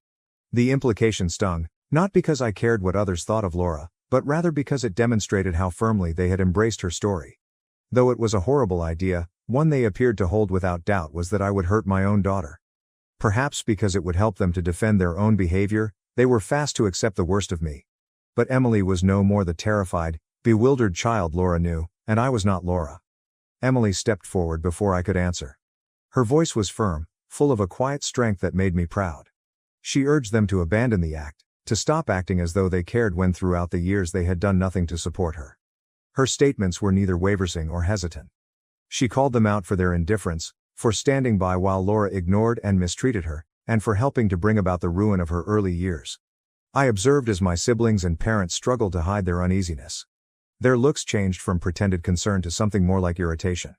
The implication stung, not because I cared what others thought of Laura, but rather because it demonstrated how firmly they had embraced her story. Though it was a horrible idea, one they appeared to hold without doubt was that I would hurt my own daughter. Perhaps because it would help them to defend their own behavior, they were fast to accept the worst of me. But Emily was no more the terrified, bewildered child Laura knew, and I was not Laura. Emily stepped forward before I could answer. Her voice was firm, full of a quiet strength that made me proud. She urged them to abandon the act, to stop acting as though they cared when throughout the years they had done nothing to support her. Her statements were neither wavering or hesitant. She called them out for their indifference, for standing by while Laura ignored and mistreated her, and for helping to bring about the ruin of her early years. I observed as my siblings and parents struggled to hide their uneasiness. Their looks changed from pretended concern to something more like irritation.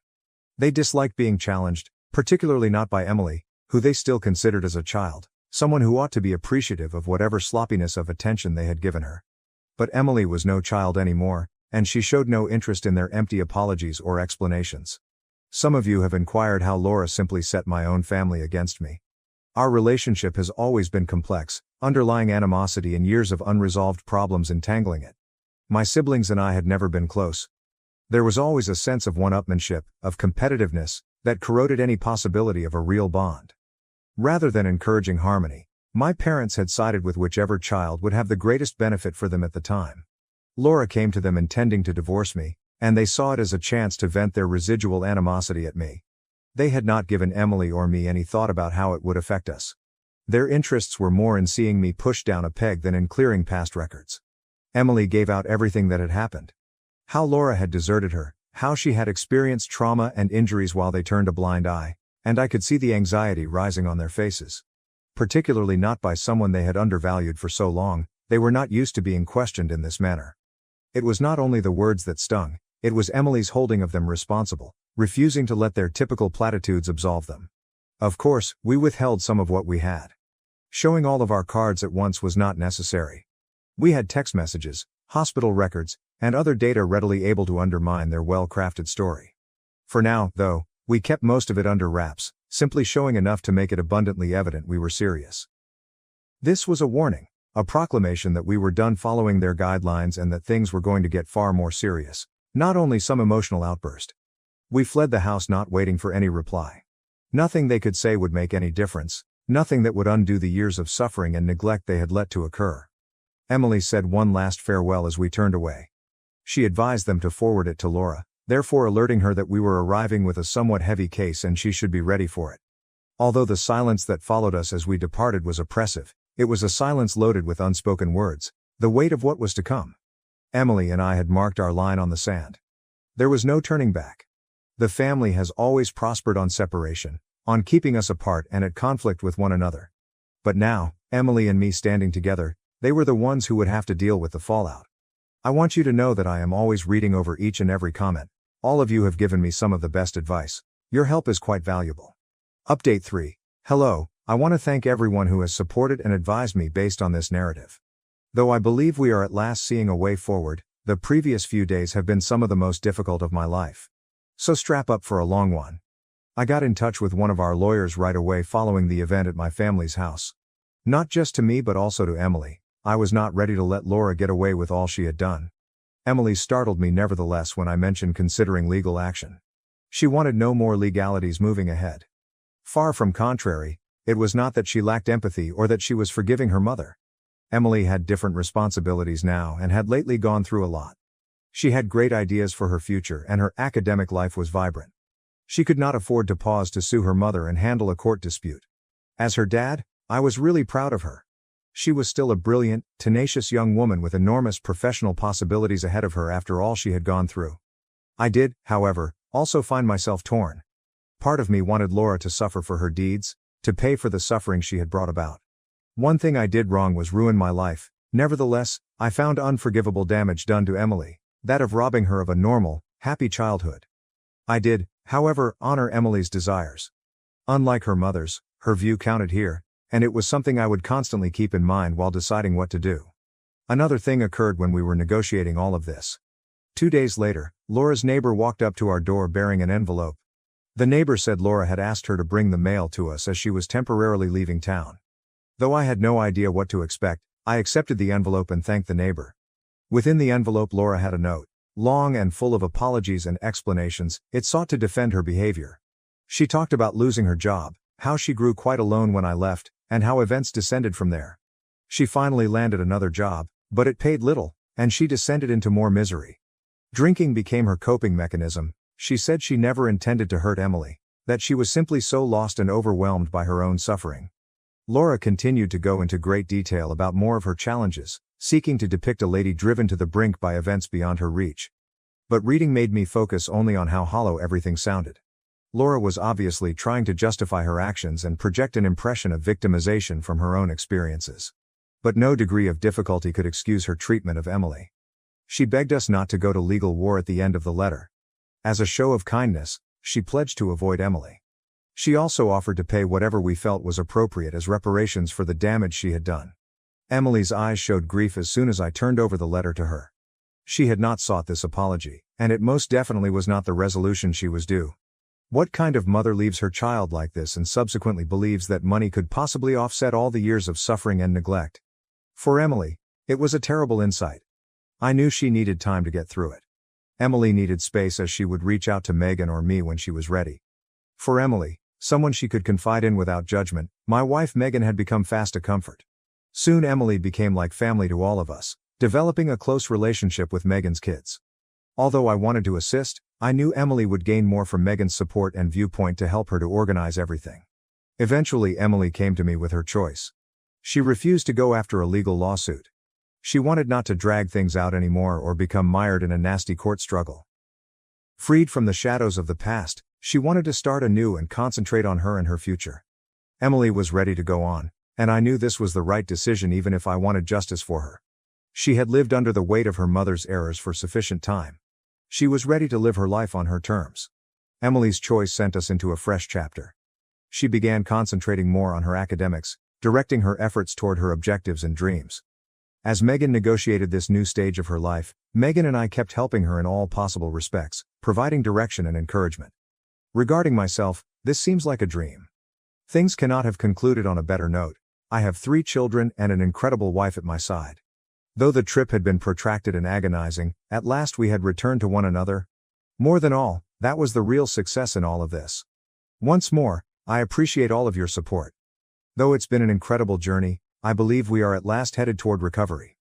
They disliked being challenged, particularly not by Emily, who they still considered as a child, someone who ought to be appreciative of whatever sloppiness of attention they had given her. But Emily was no child anymore, and she showed no interest in their empty apologies or explanations. Some of you have inquired how Laura simply set my own family against me. Our relationship has always been complex, underlying animosity and years of unresolved problems entangling it. My siblings and I had never been close. There was always a sense of one-upmanship, of competitiveness, that corroded any possibility of a real bond. Rather than encouraging harmony, my parents had sided with whichever child would have the greatest benefit for them at the time. Laura came to them intending to divorce me, and they saw it as a chance to vent their residual animosity at me. They had not given Emily or me any thought about how it would affect us. Their interests were more in seeing me pushed down a peg than in clearing past records. Emily gave out everything that had happened. How Laura had deserted her, how she had experienced trauma and injuries while they turned a blind eye, and I could see the anxiety rising on their faces. Particularly not by someone they had undervalued for so long, they were not used to being questioned in this manner. It was not only the words that stung, it was Emily's holding of them responsible, refusing to let their typical platitudes absolve them. Of course, we withheld some of what we had. Showing all of our cards at once was not necessary. We had text messages, hospital records, and other data readily able to undermine their well-crafted story. For now, though, we kept most of it under wraps, simply showing enough to make it abundantly evident we were serious. This was a warning, a proclamation that we were done following their guidelines and that things were going to get far more serious, not only some emotional outburst. We fled the house not waiting for any reply. Nothing they could say would make any difference, nothing that would undo the years of suffering and neglect they had let to occur. Emily said one last farewell as we turned away. She advised them to forward it to Laura, therefore alerting her that we were arriving with a somewhat heavy case and she should be ready for it. Although the silence that followed us as we departed was oppressive, it was a silence loaded with unspoken words, the weight of what was to come. Emily and I had marked our line on the sand. There was no turning back. The family has always prospered on separation, on keeping us apart and at conflict with one another. But now, Emily and me standing together, they were the ones who would have to deal with the fallout. I want you to know that I am always reading over each and every comment. All of you have given me some of the best advice. Your help is quite valuable. Update 3. Hello, I want to thank everyone who has supported and advised me based on this narrative. Though I believe we are at last seeing a way forward, the previous few days have been some of the most difficult of my life. So strap up for a long one. I got in touch with one of our lawyers right away following the event at my family's house. Not just to me but also to Emily, I was not ready to let Laura get away with all she had done. Emily startled me nevertheless when I mentioned considering legal action. She wanted no more legalities moving ahead. Far from contrary, it was not that she lacked empathy or that she was forgiving her mother. Emily had different responsibilities now and had lately gone through a lot. She had great ideas for her future and her academic life was vibrant. She could not afford to pause to sue her mother and handle a court dispute. As her dad, I was really proud of her. She was still a brilliant, tenacious young woman with enormous professional possibilities ahead of her after all she had gone through. I did, however, also find myself torn. Part of me wanted Laura to suffer for her deeds, to pay for the suffering she had brought about. One thing I did wrong was ruin my life. Nevertheless, I found unforgivable damage done to Emily, that of robbing her of a normal, happy childhood. I did, however, honor Emily's desires. Unlike her mother's, her view counted here, and it was something I would constantly keep in mind while deciding what to do. Another thing occurred when we were negotiating all of this. 2 days later, Laura's neighbor walked up to our door bearing an envelope. The neighbor said Laura had asked her to bring the mail to us as she was temporarily leaving town. Though I had no idea what to expect, I accepted the envelope and thanked the neighbor. Within the envelope Laura had a note, long and full of apologies and explanations. It sought to defend her behavior. She talked about losing her job, how she grew quite alone when I left, and how events descended from there. She finally landed another job, but it paid little, and she descended into more misery. Drinking became her coping mechanism. She said she never intended to hurt Emily, that she was simply so lost and overwhelmed by her own suffering. Laura continued to go into great detail about more of her challenges, seeking to depict a lady driven to the brink by events beyond her reach. But reading made me focus only on how hollow everything sounded. Laura was obviously trying to justify her actions and project an impression of victimization from her own experiences. But no degree of difficulty could excuse her treatment of Emily. She begged us not to go to legal war at the end of the letter. As a show of kindness, she pledged to avoid Emily. She also offered to pay whatever we felt was appropriate as reparations for the damage she had done. Emily's eyes showed grief as soon as I turned over the letter to her. She had not sought this apology, and it most definitely was not the resolution she was due. What kind of mother leaves her child like this and subsequently believes that money could possibly offset all the years of suffering and neglect? For Emily, it was a terrible insight. I knew she needed time to get through it. Emily needed space as she would reach out to Megan or me when she was ready. For Emily, someone she could confide in without judgment, my wife Megan had become fast a comfort. Soon Emily became like family to all of us, developing a close relationship with Megan's kids. Although I wanted to assist, I knew Emily would gain more from Megan's support and viewpoint to help her to organize everything. Eventually Emily came to me with her choice. She refused to go after a legal lawsuit. She wanted not to drag things out anymore or become mired in a nasty court struggle. Freed from the shadows of the past, she wanted to start anew and concentrate on her and her future. Emily was ready to go on, and I knew this was the right decision even if I wanted justice for her. She had lived under the weight of her mother's errors for sufficient time. She was ready to live her life on her terms. Emily's choice sent us into a fresh chapter. She began concentrating more on her academics, directing her efforts toward her objectives and dreams. As Megan negotiated this new stage of her life, Megan and I kept helping her in all possible respects, providing direction and encouragement. Regarding myself, this seems like a dream. Things cannot have concluded on a better note. I have 3 children and an incredible wife at my side. Though the trip had been protracted and agonizing, at last we had returned to one another. More than all, that was the real success in all of this. Once more, I appreciate all of your support. Though it's been an incredible journey, I believe we are at last headed toward recovery.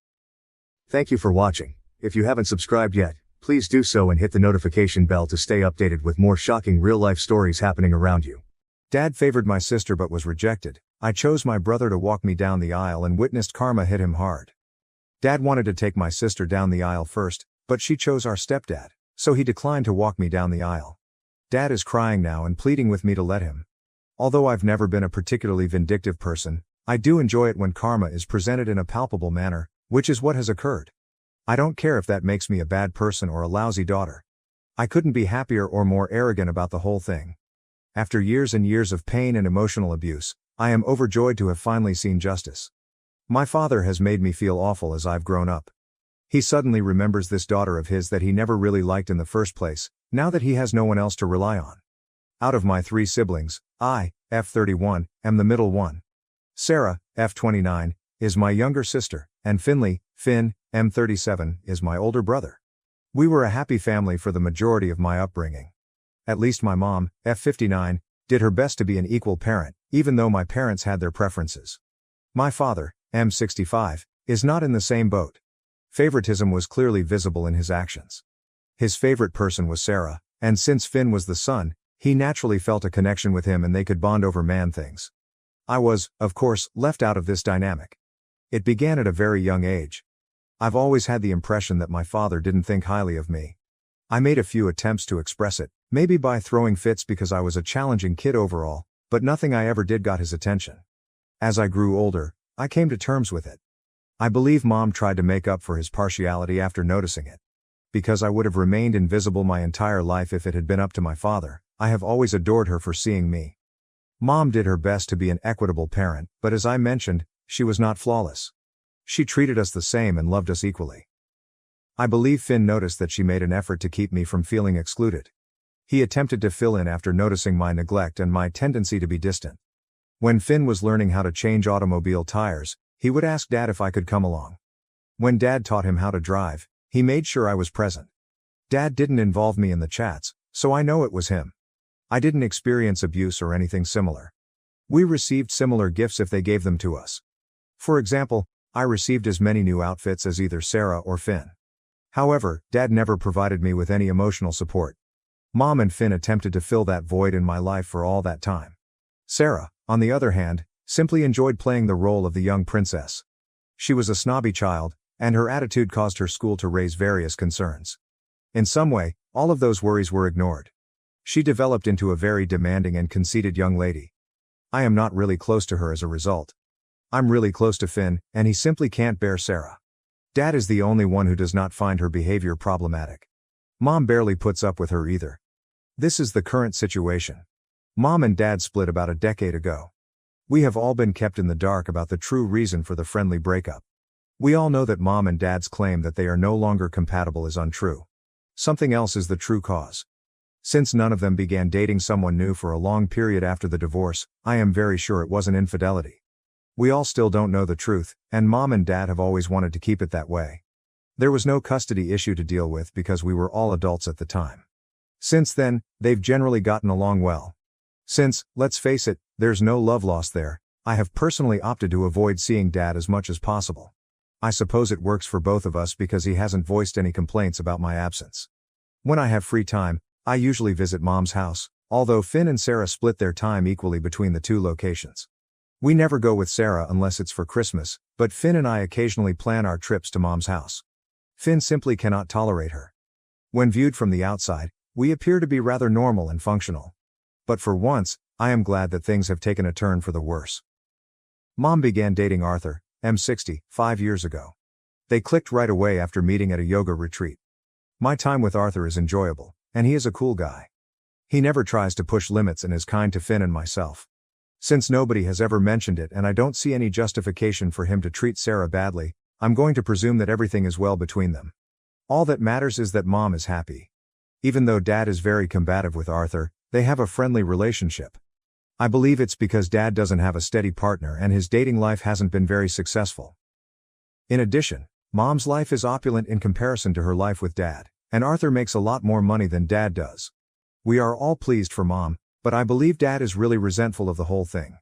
Thank you for watching. If you haven't subscribed yet, please do so and hit the notification bell to stay updated with more shocking real-life stories happening around you. Dad favored my sister but was rejected. I chose my brother to walk me down the aisle and witnessed karma hit him hard. Dad wanted to take my sister down the aisle first, but she chose our stepdad, so he declined to walk me down the aisle. Dad is crying now and pleading with me to let him. Although I've never been a particularly vindictive person, I do enjoy it when karma is presented in a palpable manner, which is what has occurred. I don't care if that makes me a bad person or a lousy daughter. I couldn't be happier or more arrogant about the whole thing. After years and years of pain and emotional abuse, I am overjoyed to have finally seen justice. My father has made me feel awful as I've grown up. He suddenly remembers this daughter of his that he never really liked in the first place, now that he has no one else to rely on. Out of my 3 siblings, I, F31, am the middle one. Sarah, F29, is my younger sister, and Finley, Finn, M37, is my older brother. We were a happy family for the majority of my upbringing. At least my mom, F59, did her best to be an equal parent, even though my parents had their preferences. My father, M65, is not in the same boat. Favoritism was clearly visible in his actions. His favorite person was Sarah, and since Finn was the son, he naturally felt a connection with him and they could bond over man things. I was, of course, left out of this dynamic. It began at a very young age. I've always had the impression that my father didn't think highly of me. I made a few attempts to express it, maybe by throwing fits because I was a challenging kid overall, but nothing I ever did got his attention. As I grew older, I came to terms with it. I believe Mom tried to make up for his partiality after noticing it. Because I would have remained invisible my entire life if it had been up to my father, I have always adored her for seeing me. Mom did her best to be an equitable parent, but as I mentioned, she was not flawless. She treated us the same and loved us equally. I believe Finn noticed that she made an effort to keep me from feeling excluded. He attempted to fill in after noticing my neglect and my tendency to be distant. When Finn was learning how to change automobile tires, he would ask Dad if I could come along. When Dad taught him how to drive, he made sure I was present. Dad didn't involve me in the chats, so I know it was him. I didn't experience abuse or anything similar. We received similar gifts if they gave them to us. For example, I received as many new outfits as either Sarah or Finn. However, Dad never provided me with any emotional support. Mom and Finn attempted to fill that void in my life for all that time. Sarah, on the other hand, simply enjoyed playing the role of the young princess. She was a snobby child, and her attitude caused her school to raise various concerns. In some way, all of those worries were ignored. She developed into a very demanding and conceited young lady. I am not really close to her as a result. I'm really close to Finn, and he simply can't bear Sarah. Dad is the only one who does not find her behavior problematic. Mom barely puts up with her either. This is the current situation. Mom and Dad split about a decade ago. We have all been kept in the dark about the true reason for the friendly breakup. We all know that Mom and Dad's claim that they are no longer compatible is untrue. Something else is the true cause. Since none of them began dating someone new for a long period after the divorce, I am very sure it wasn't infidelity. We all still don't know the truth, and Mom and Dad have always wanted to keep it that way. There was no custody issue to deal with because we were all adults at the time. Since then, they've generally gotten along well. Since, let's face it, there's no love lost there, I have personally opted to avoid seeing Dad as much as possible. I suppose it works for both of us because he hasn't voiced any complaints about my absence. When I have free time, I usually visit Mom's house, although Finn and Sarah split their time equally between the two locations. We never go with Sarah unless it's for Christmas, but Finn and I occasionally plan our trips to Mom's house. Finn simply cannot tolerate her. When viewed from the outside, we appear to be rather normal and functional. But for once, I am glad that things have taken a turn for the worse. Mom began dating Arthur, M60, 5 years ago. They clicked right away after meeting at a yoga retreat. My time with Arthur is enjoyable, and he is a cool guy. He never tries to push limits and is kind to Finn and myself. Since nobody has ever mentioned it and I don't see any justification for him to treat Sarah badly, I'm going to presume that everything is well between them. All that matters is that Mom is happy. Even though Dad is very combative with Arthur, they have a friendly relationship. I believe it's because Dad doesn't have a steady partner and his dating life hasn't been very successful. In addition, Mom's life is opulent in comparison to her life with Dad, and Arthur makes a lot more money than Dad does. We are all pleased for Mom, but I believe Dad is really resentful of the whole thing.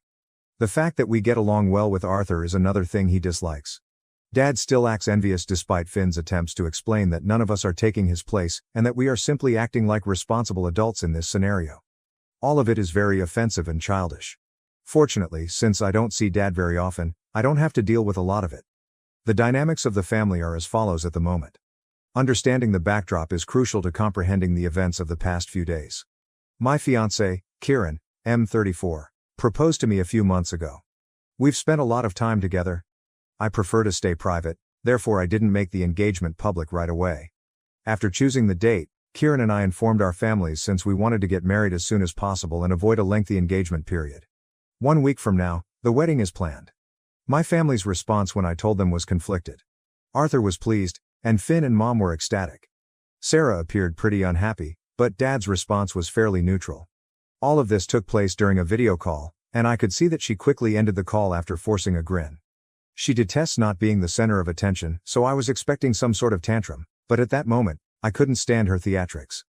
The fact that we get along well with Arthur is another thing he dislikes. Dad still acts envious despite Finn's attempts to explain that none of us are taking his place and that we are simply acting like responsible adults in this scenario. All of it is very offensive and childish. Fortunately, since I don't see Dad very often, I don't have to deal with a lot of it. The dynamics of the family are as follows at the moment. Understanding the backdrop is crucial to comprehending the events of the past few days. My fiancée, Kieran, M34, proposed to me a few months ago. We've spent a lot of time together. I prefer to stay private, therefore I didn't make the engagement public right away. After choosing the date, Kieran and I informed our families since we wanted to get married as soon as possible and avoid a lengthy engagement period. 1 week from now, the wedding is planned. My family's response when I told them was conflicted. Arthur was pleased, and Finn and Mom were ecstatic. Sarah appeared pretty unhappy, but Dad's response was fairly neutral. All of this took place during a video call, and I could see that she quickly ended the call after forcing a grin. She detests not being the center of attention, so I was expecting some sort of tantrum, but at that moment, I couldn't stand her theatrics.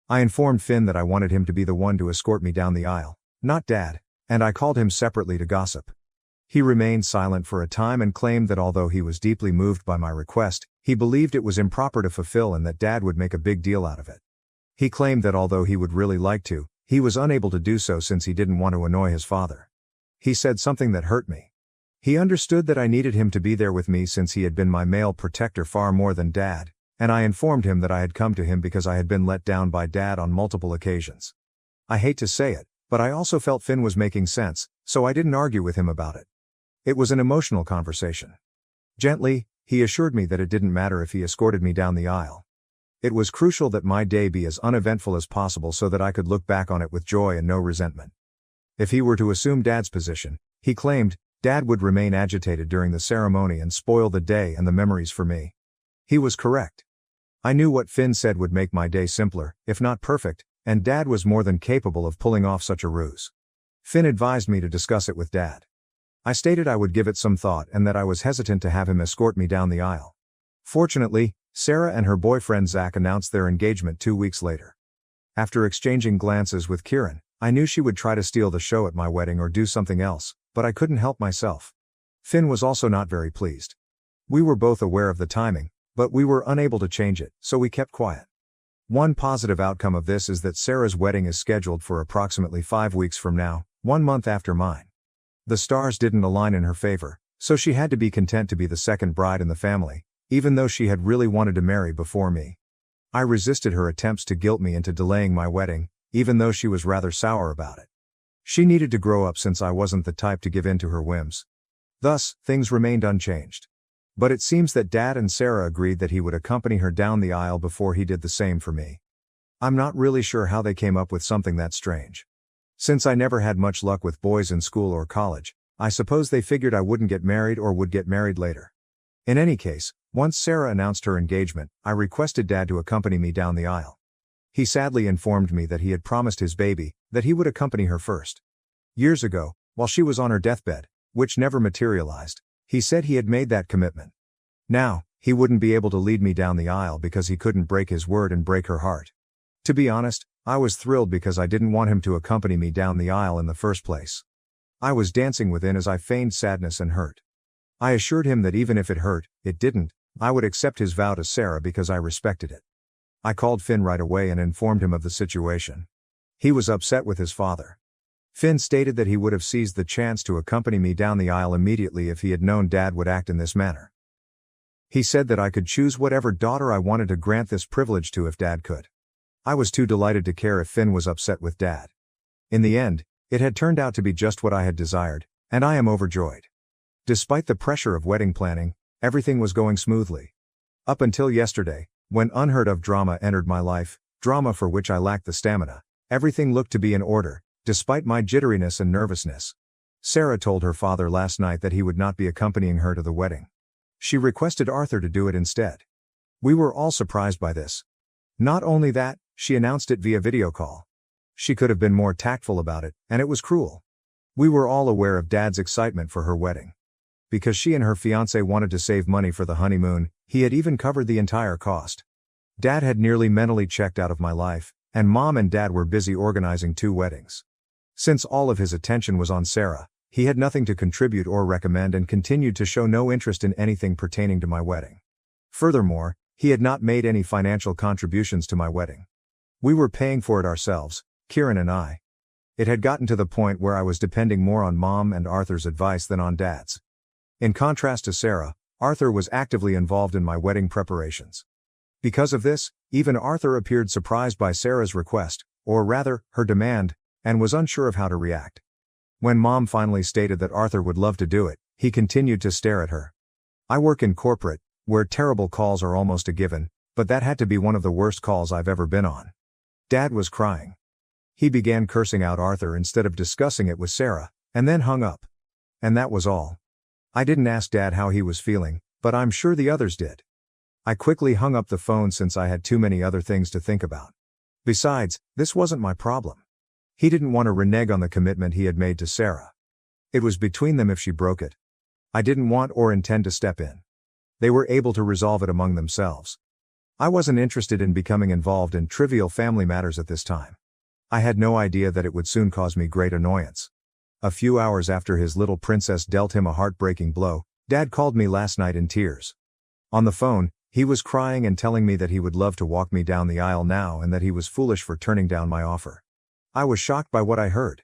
I informed Finn that I wanted him to be the one to escort me down the aisle, not Dad, and I called him separately to gossip. He remained silent for a time and claimed that although he was deeply moved by my request, he believed it was improper to fulfill and that Dad would make a big deal out of it. He claimed that although he would really like to, he was unable to do so since he didn't want to annoy his father. He said something that hurt me. He understood that I needed him to be there with me since he had been my male protector far more than Dad, and I informed him that I had come to him because I had been let down by Dad on multiple occasions. I hate to say it, but I also felt Finn was making sense, so I didn't argue with him about it. It was an emotional conversation. Gently, he assured me that it didn't matter if he escorted me down the aisle. It was crucial that my day be as uneventful as possible so that I could look back on it with joy and no resentment. If he were to assume Dad's position, he claimed, Dad would remain agitated during the ceremony and spoil the day and the memories for me. He was correct. I knew what Finn said would make my day simpler, if not perfect, and Dad was more than capable of pulling off such a ruse. Finn advised me to discuss it with Dad. I stated I would give it some thought and that I was hesitant to have him escort me down the aisle. Fortunately, Sarah and her boyfriend Zach announced their engagement 2 weeks later. After exchanging glances with Kieran, I knew she would try to steal the show at my wedding or do something else, but I couldn't help myself. Finn was also not very pleased. We were both aware of the timing, but we were unable to change it, so we kept quiet. One positive outcome of this is that Sarah's wedding is scheduled for approximately 5 weeks from now, 1 month after mine. The stars didn't align in her favor, so she had to be content to be the second bride in the family, even though she had really wanted to marry before me. I resisted her attempts to guilt me into delaying my wedding, even though she was rather sour about it. She needed to grow up since I wasn't the type to give in to her whims. Thus, things remained unchanged. But it seems that Dad and Sarah agreed that he would accompany her down the aisle before he did the same for me. I'm not really sure how they came up with something that strange. Since I never had much luck with boys in school or college, I suppose they figured I wouldn't get married or would get married later. In any case, once Sarah announced her engagement, I requested Dad to accompany me down the aisle. He sadly informed me that he had promised his baby that he would accompany her first. Years ago, while she was on her deathbed, which never materialized, he said he had made that commitment. Now, he wouldn't be able to lead me down the aisle because he couldn't break his word and break her heart. To be honest, I was thrilled because I didn't want him to accompany me down the aisle in the first place. I was dancing within as I feigned sadness and hurt. I assured him that even if it hurt, it didn't, I would accept his vow to Sarah because I respected it. I called Finn right away and informed him of the situation. He was upset with his father. Finn stated that he would have seized the chance to accompany me down the aisle immediately if he had known Dad would act in this manner. He said that I could choose whatever daughter I wanted to grant this privilege to if Dad could. I was too delighted to care if Finn was upset with Dad. In the end, it had turned out to be just what I had desired, and I am overjoyed. Despite the pressure of wedding planning, everything was going smoothly. Up until yesterday, when unheard of drama entered my life, drama for which I lacked the stamina, everything looked to be in order, despite my jitteriness and nervousness. Sarah told her father last night that he would not be accompanying her to the wedding. She requested Arthur to do it instead. We were all surprised by this. Not only that, she announced it via video call. She could have been more tactful about it, and it was cruel. We were all aware of Dad's excitement for her wedding. Because she and her fiancé wanted to save money for the honeymoon, he had even covered the entire cost. Dad had nearly mentally checked out of my life, and Mom and Dad were busy organizing 2 weddings. Since all of his attention was on Sarah, he had nothing to contribute or recommend and continued to show no interest in anything pertaining to my wedding. Furthermore, he had not made any financial contributions to my wedding. We were paying for it ourselves, Kieran and I. It had gotten to the point where I was depending more on Mom and Arthur's advice than on Dad's. In contrast to Sarah, Arthur was actively involved in my wedding preparations. Because of this, even Arthur appeared surprised by Sarah's request, or rather, her demand, and was unsure of how to react. When Mom finally stated that Arthur would love to do it, he continued to stare at her. I work in corporate, where terrible calls are almost a given, but that had to be one of the worst calls I've ever been on. Dad was crying. He began cursing out Arthur instead of discussing it with Sarah, and then hung up. And that was all. I didn't ask Dad how he was feeling, but I'm sure the others did. I quickly hung up the phone since I had too many other things to think about. Besides, this wasn't my problem. He didn't want to renege on the commitment he had made to Sarah. It was between them if she broke it. I didn't want or intend to step in. They were able to resolve it among themselves. I wasn't interested in becoming involved in trivial family matters at this time. I had no idea that it would soon cause me great annoyance. A few hours after his little princess dealt him a heartbreaking blow, Dad called me last night in tears. On the phone, he was crying and telling me that he would love to walk me down the aisle now and that he was foolish for turning down my offer. I was shocked by what I heard.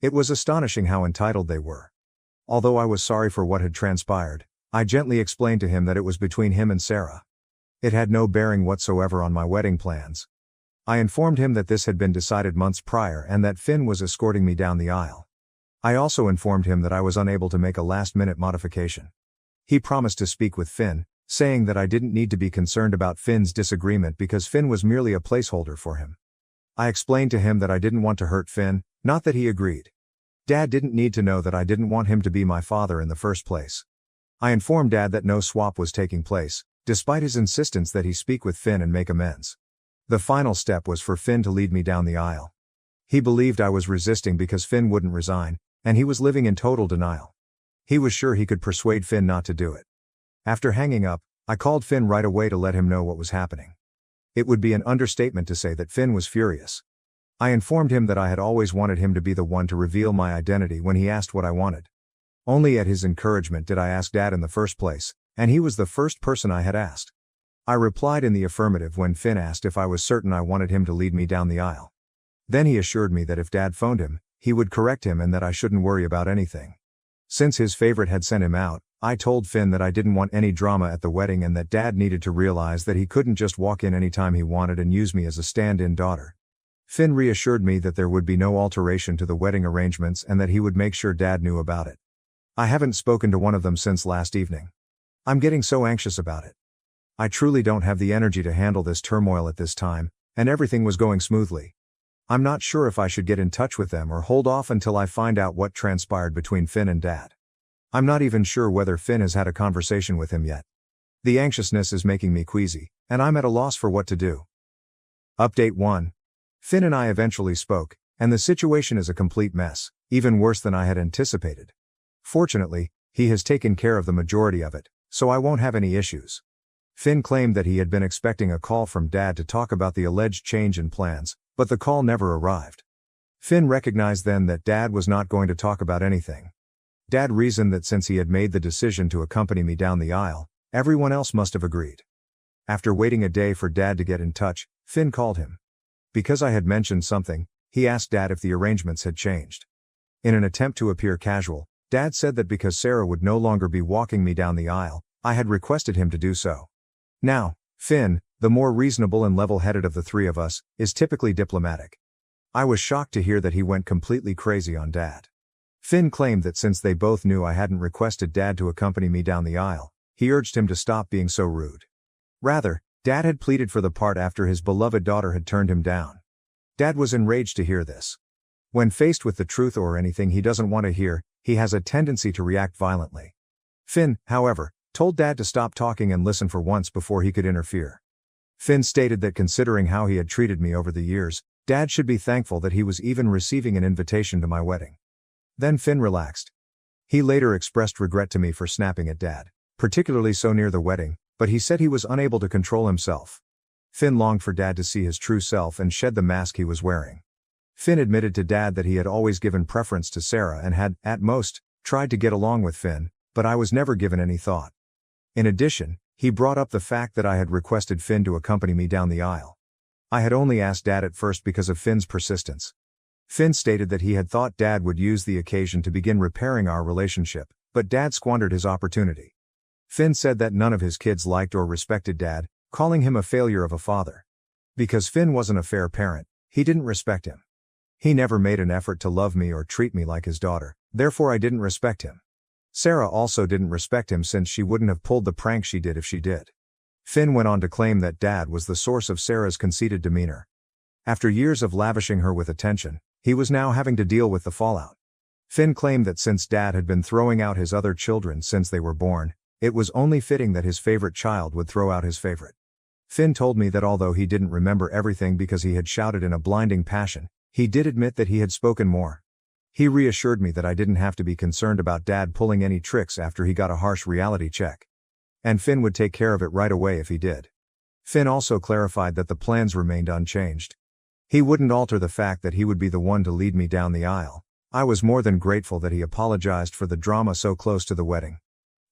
It was astonishing how entitled they were. Although I was sorry for what had transpired, I gently explained to him that it was between him and Sarah. It had no bearing whatsoever on my wedding plans. I informed him that this had been decided months prior and that Finn was escorting me down the aisle. I also informed him that I was unable to make a last-minute modification. He promised to speak with Finn, saying that I didn't need to be concerned about Finn's disagreement because Finn was merely a placeholder for him. I explained to him that I didn't want to hurt Finn, not that he agreed. Dad didn't need to know that I didn't want him to be my father in the first place. I informed Dad that no swap was taking place, despite his insistence that he speak with Finn and make amends. The final step was for Finn to lead me down the aisle. He believed I was resisting because Finn wouldn't resign, and he was living in total denial. He was sure he could persuade Finn not to do it. After hanging up, I called Finn right away to let him know what was happening. It would be an understatement to say that Finn was furious. I informed him that I had always wanted him to be the one to reveal my identity when he asked what I wanted. Only at his encouragement did I ask Dad in the first place, and he was the first person I had asked. I replied in the affirmative when Finn asked if I was certain I wanted him to lead me down the aisle. Then he assured me that if Dad phoned him, he would correct him and that I shouldn't worry about anything. Since his favorite had sent him out, I told Finn that I didn't want any drama at the wedding and that Dad needed to realize that he couldn't just walk in anytime he wanted and use me as a stand-in daughter. Finn reassured me that there would be no alteration to the wedding arrangements and that he would make sure Dad knew about it. I haven't spoken to one of them since last evening. I'm getting so anxious about it. I truly don't have the energy to handle this turmoil at this time, and everything was going smoothly. I'm not sure if I should get in touch with them or hold off until I find out what transpired between Finn and Dad. I'm not even sure whether Finn has had a conversation with him yet. The anxiousness is making me queasy, and I'm at a loss for what to do. Update 1. Finn and I eventually spoke, and the situation is a complete mess, even worse than I had anticipated. Fortunately, he has taken care of the majority of it, so I won't have any issues. Finn claimed that he had been expecting a call from Dad to talk about the alleged change in plans, but the call never arrived. Finn recognized then that Dad was not going to talk about anything. Dad reasoned that since he had made the decision to accompany me down the aisle, everyone else must have agreed. After waiting a day for Dad to get in touch, Finn called him. Because I had mentioned something, he asked Dad if the arrangements had changed. In an attempt to appear casual, Dad said that because Sarah would no longer be walking me down the aisle, I had requested him to do so. Now, Finn, the more reasonable and level-headed of the three of us, is typically diplomatic. I was shocked to hear that he went completely crazy on Dad. Finn claimed that since they both knew I hadn't requested Dad to accompany me down the aisle, he urged him to stop being so rude. Rather, Dad had pleaded for the part after his beloved daughter had turned him down. Dad was enraged to hear this. When faced with the truth or anything he doesn't want to hear, he has a tendency to react violently. Finn, however, told Dad to stop talking and listen for once before he could interfere. Finn stated that considering how he had treated me over the years, Dad should be thankful that he was even receiving an invitation to my wedding. Then Finn relaxed. He later expressed regret to me for snapping at Dad, particularly so near the wedding, but he said he was unable to control himself. Finn longed for Dad to see his true self and shed the mask he was wearing. Finn admitted to Dad that he had always given preference to Sarah and had, at most, tried to get along with Finn, but I was never given any thought. In addition, he brought up the fact that I had requested Finn to accompany me down the aisle. I had only asked Dad at first because of Finn's persistence. Finn stated that he had thought Dad would use the occasion to begin repairing our relationship, but Dad squandered his opportunity. Finn said that none of his kids liked or respected Dad, calling him a failure of a father. Because Finn wasn't a fair parent, he didn't respect him. He never made an effort to love me or treat me like his daughter, therefore I didn't respect him. Sarah also didn't respect him since she wouldn't have pulled the prank she did if she did. Finn went on to claim that Dad was the source of Sarah's conceited demeanor. After years of lavishing her with attention, he was now having to deal with the fallout. Finn claimed that since Dad had been throwing out his other children since they were born, it was only fitting that his favorite child would throw out his favorite. Finn told me that although he didn't remember everything because he had shouted in a blinding passion, he did admit that he had spoken more. He reassured me that I didn't have to be concerned about Dad pulling any tricks after he got a harsh reality check. And Finn would take care of it right away if he did. Finn also clarified that the plans remained unchanged. He wouldn't alter the fact that he would be the one to lead me down the aisle. I was more than grateful that he apologized for the drama so close to the wedding.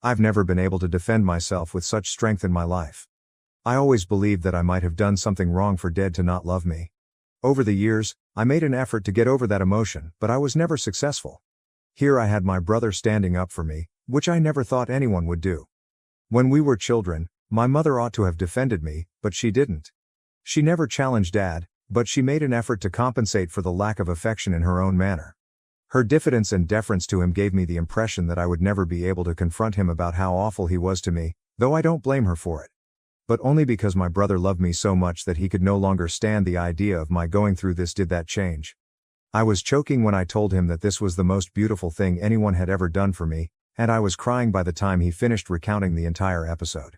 I've never been able to defend myself with such strength in my life. I always believed that I might have done something wrong for Dad to not love me. Over the years, I made an effort to get over that emotion, but I was never successful. Here I had my brother standing up for me, which I never thought anyone would do. When we were children, my mother ought to have defended me, but she didn't. She never challenged Dad, but she made an effort to compensate for the lack of affection in her own manner. Her diffidence and deference to him gave me the impression that I would never be able to confront him about how awful he was to me, though I don't blame her for it. But only because my brother loved me so much that he could no longer stand the idea of my going through this did that change. I was choking when I told him that this was the most beautiful thing anyone had ever done for me, and I was crying by the time he finished recounting the entire episode.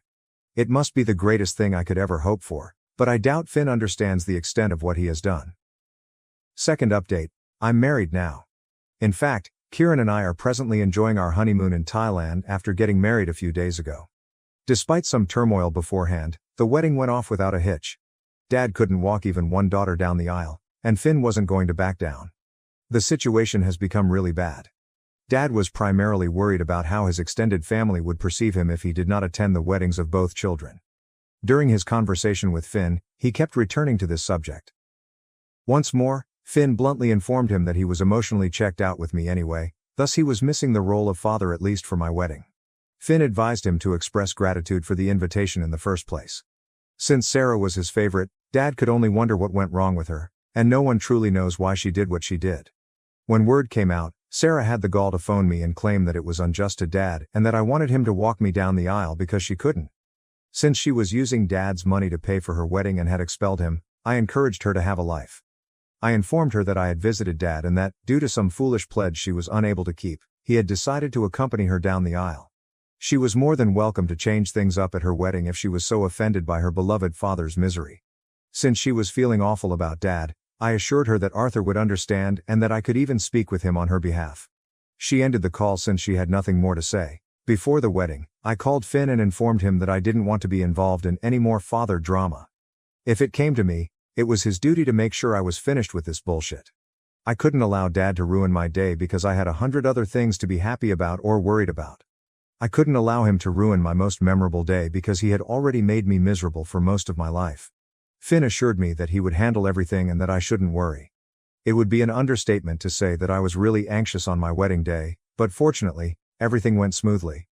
It must be the greatest thing I could ever hope for, but I doubt Finn understands the extent of what he has done. Second update, I'm married now. In fact, Kieran and I are presently enjoying our honeymoon in Thailand after getting married a few days ago. Despite some turmoil beforehand, the wedding went off without a hitch. Dad couldn't walk even one daughter down the aisle, and Finn wasn't going to back down. The situation has become really bad. Dad was primarily worried about how his extended family would perceive him if he did not attend the weddings of both children. During his conversation with Finn, he kept returning to this subject. Once more, Finn bluntly informed him that he was emotionally checked out with me anyway, thus he was missing the role of father at least for my wedding. Finn advised him to express gratitude for the invitation in the first place. Since Sarah was his favorite, Dad could only wonder what went wrong with her, and no one truly knows why she did what she did. When word came out, Sarah had the gall to phone me and claim that it was unjust to Dad and that I wanted him to walk me down the aisle because she couldn't. Since she was using Dad's money to pay for her wedding and had expelled him, I encouraged her to have a life. I informed her that I had visited Dad and that, due to some foolish pledge she was unable to keep, he had decided to accompany her down the aisle. She was more than welcome to change things up at her wedding if she was so offended by her beloved father's misery. Since she was feeling awful about Dad, I assured her that Arthur would understand and that I could even speak with him on her behalf. She ended the call since she had nothing more to say. Before the wedding, I called Finn and informed him that I didn't want to be involved in any more father drama. If it came to me, it was his duty to make sure I was finished with this bullshit. I couldn't allow Dad to ruin my day because I had 100 other things to be happy about or worried about. I couldn't allow him to ruin my most memorable day because he had already made me miserable for most of my life. Finn assured me that he would handle everything and that I shouldn't worry. It would be an understatement to say that I was really anxious on my wedding day, but fortunately, everything went smoothly.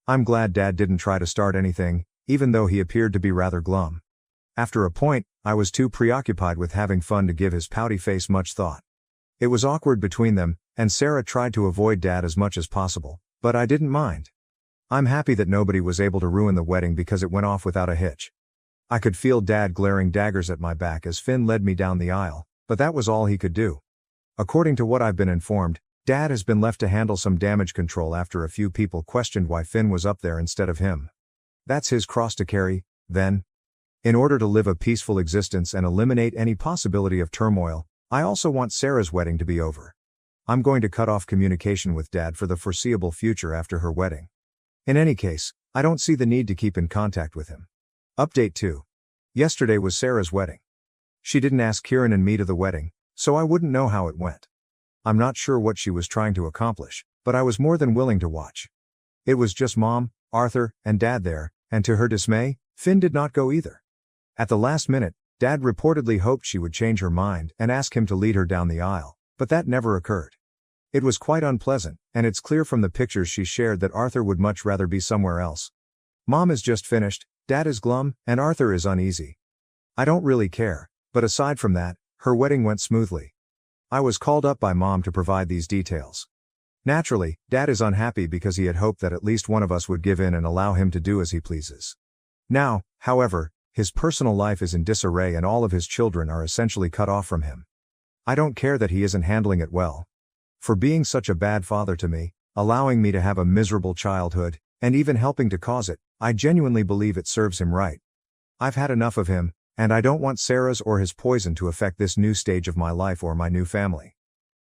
I'm glad Dad didn't try to start anything, even though he appeared to be rather glum. After a point, I was too preoccupied with having fun to give his pouty face much thought. It was awkward between them, and Sarah tried to avoid Dad as much as possible, but I didn't mind. I'm happy that nobody was able to ruin the wedding because it went off without a hitch. I could feel Dad glaring daggers at my back as Finn led me down the aisle, but that was all he could do. According to what I've been informed, Dad has been left to handle some damage control after a few people questioned why Finn was up there instead of him. That's his cross to carry, then. In order to live a peaceful existence and eliminate any possibility of turmoil, I also want Sarah's wedding to be over. I'm going to cut off communication with Dad for the foreseeable future after her wedding. In any case, I don't see the need to keep in contact with him. Update 2. Yesterday was Sarah's wedding. She didn't ask Kieran and me to the wedding, so I wouldn't know how it went. I'm not sure what she was trying to accomplish, but I was more than willing to watch. It was just Mom, Arthur, and Dad there, and to her dismay, Finn did not go either. At the last minute, Dad reportedly hoped she would change her mind and ask him to lead her down the aisle, but that never occurred. It was quite unpleasant, and it's clear from the pictures she shared that Arthur would much rather be somewhere else. Mom is just finished, Dad is glum, and Arthur is uneasy. I don't really care, but aside from that, her wedding went smoothly. I was called up by Mom to provide these details. Naturally, Dad is unhappy because he had hoped that at least one of us would give in and allow him to do as he pleases. Now, however, his personal life is in disarray and all of his children are essentially cut off from him. I don't care that he isn't handling it well. For being such a bad father to me, allowing me to have a miserable childhood, and even helping to cause it, I genuinely believe it serves him right. I've had enough of him, and I don't want Sarah's or his poison to affect this new stage of my life or my new family.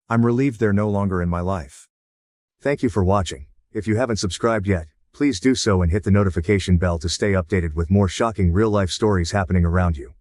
I'm relieved they're no longer in my life. Thank you for watching. If you haven't subscribed yet, please do so and hit the notification bell to stay updated with more shocking real-life stories happening around you.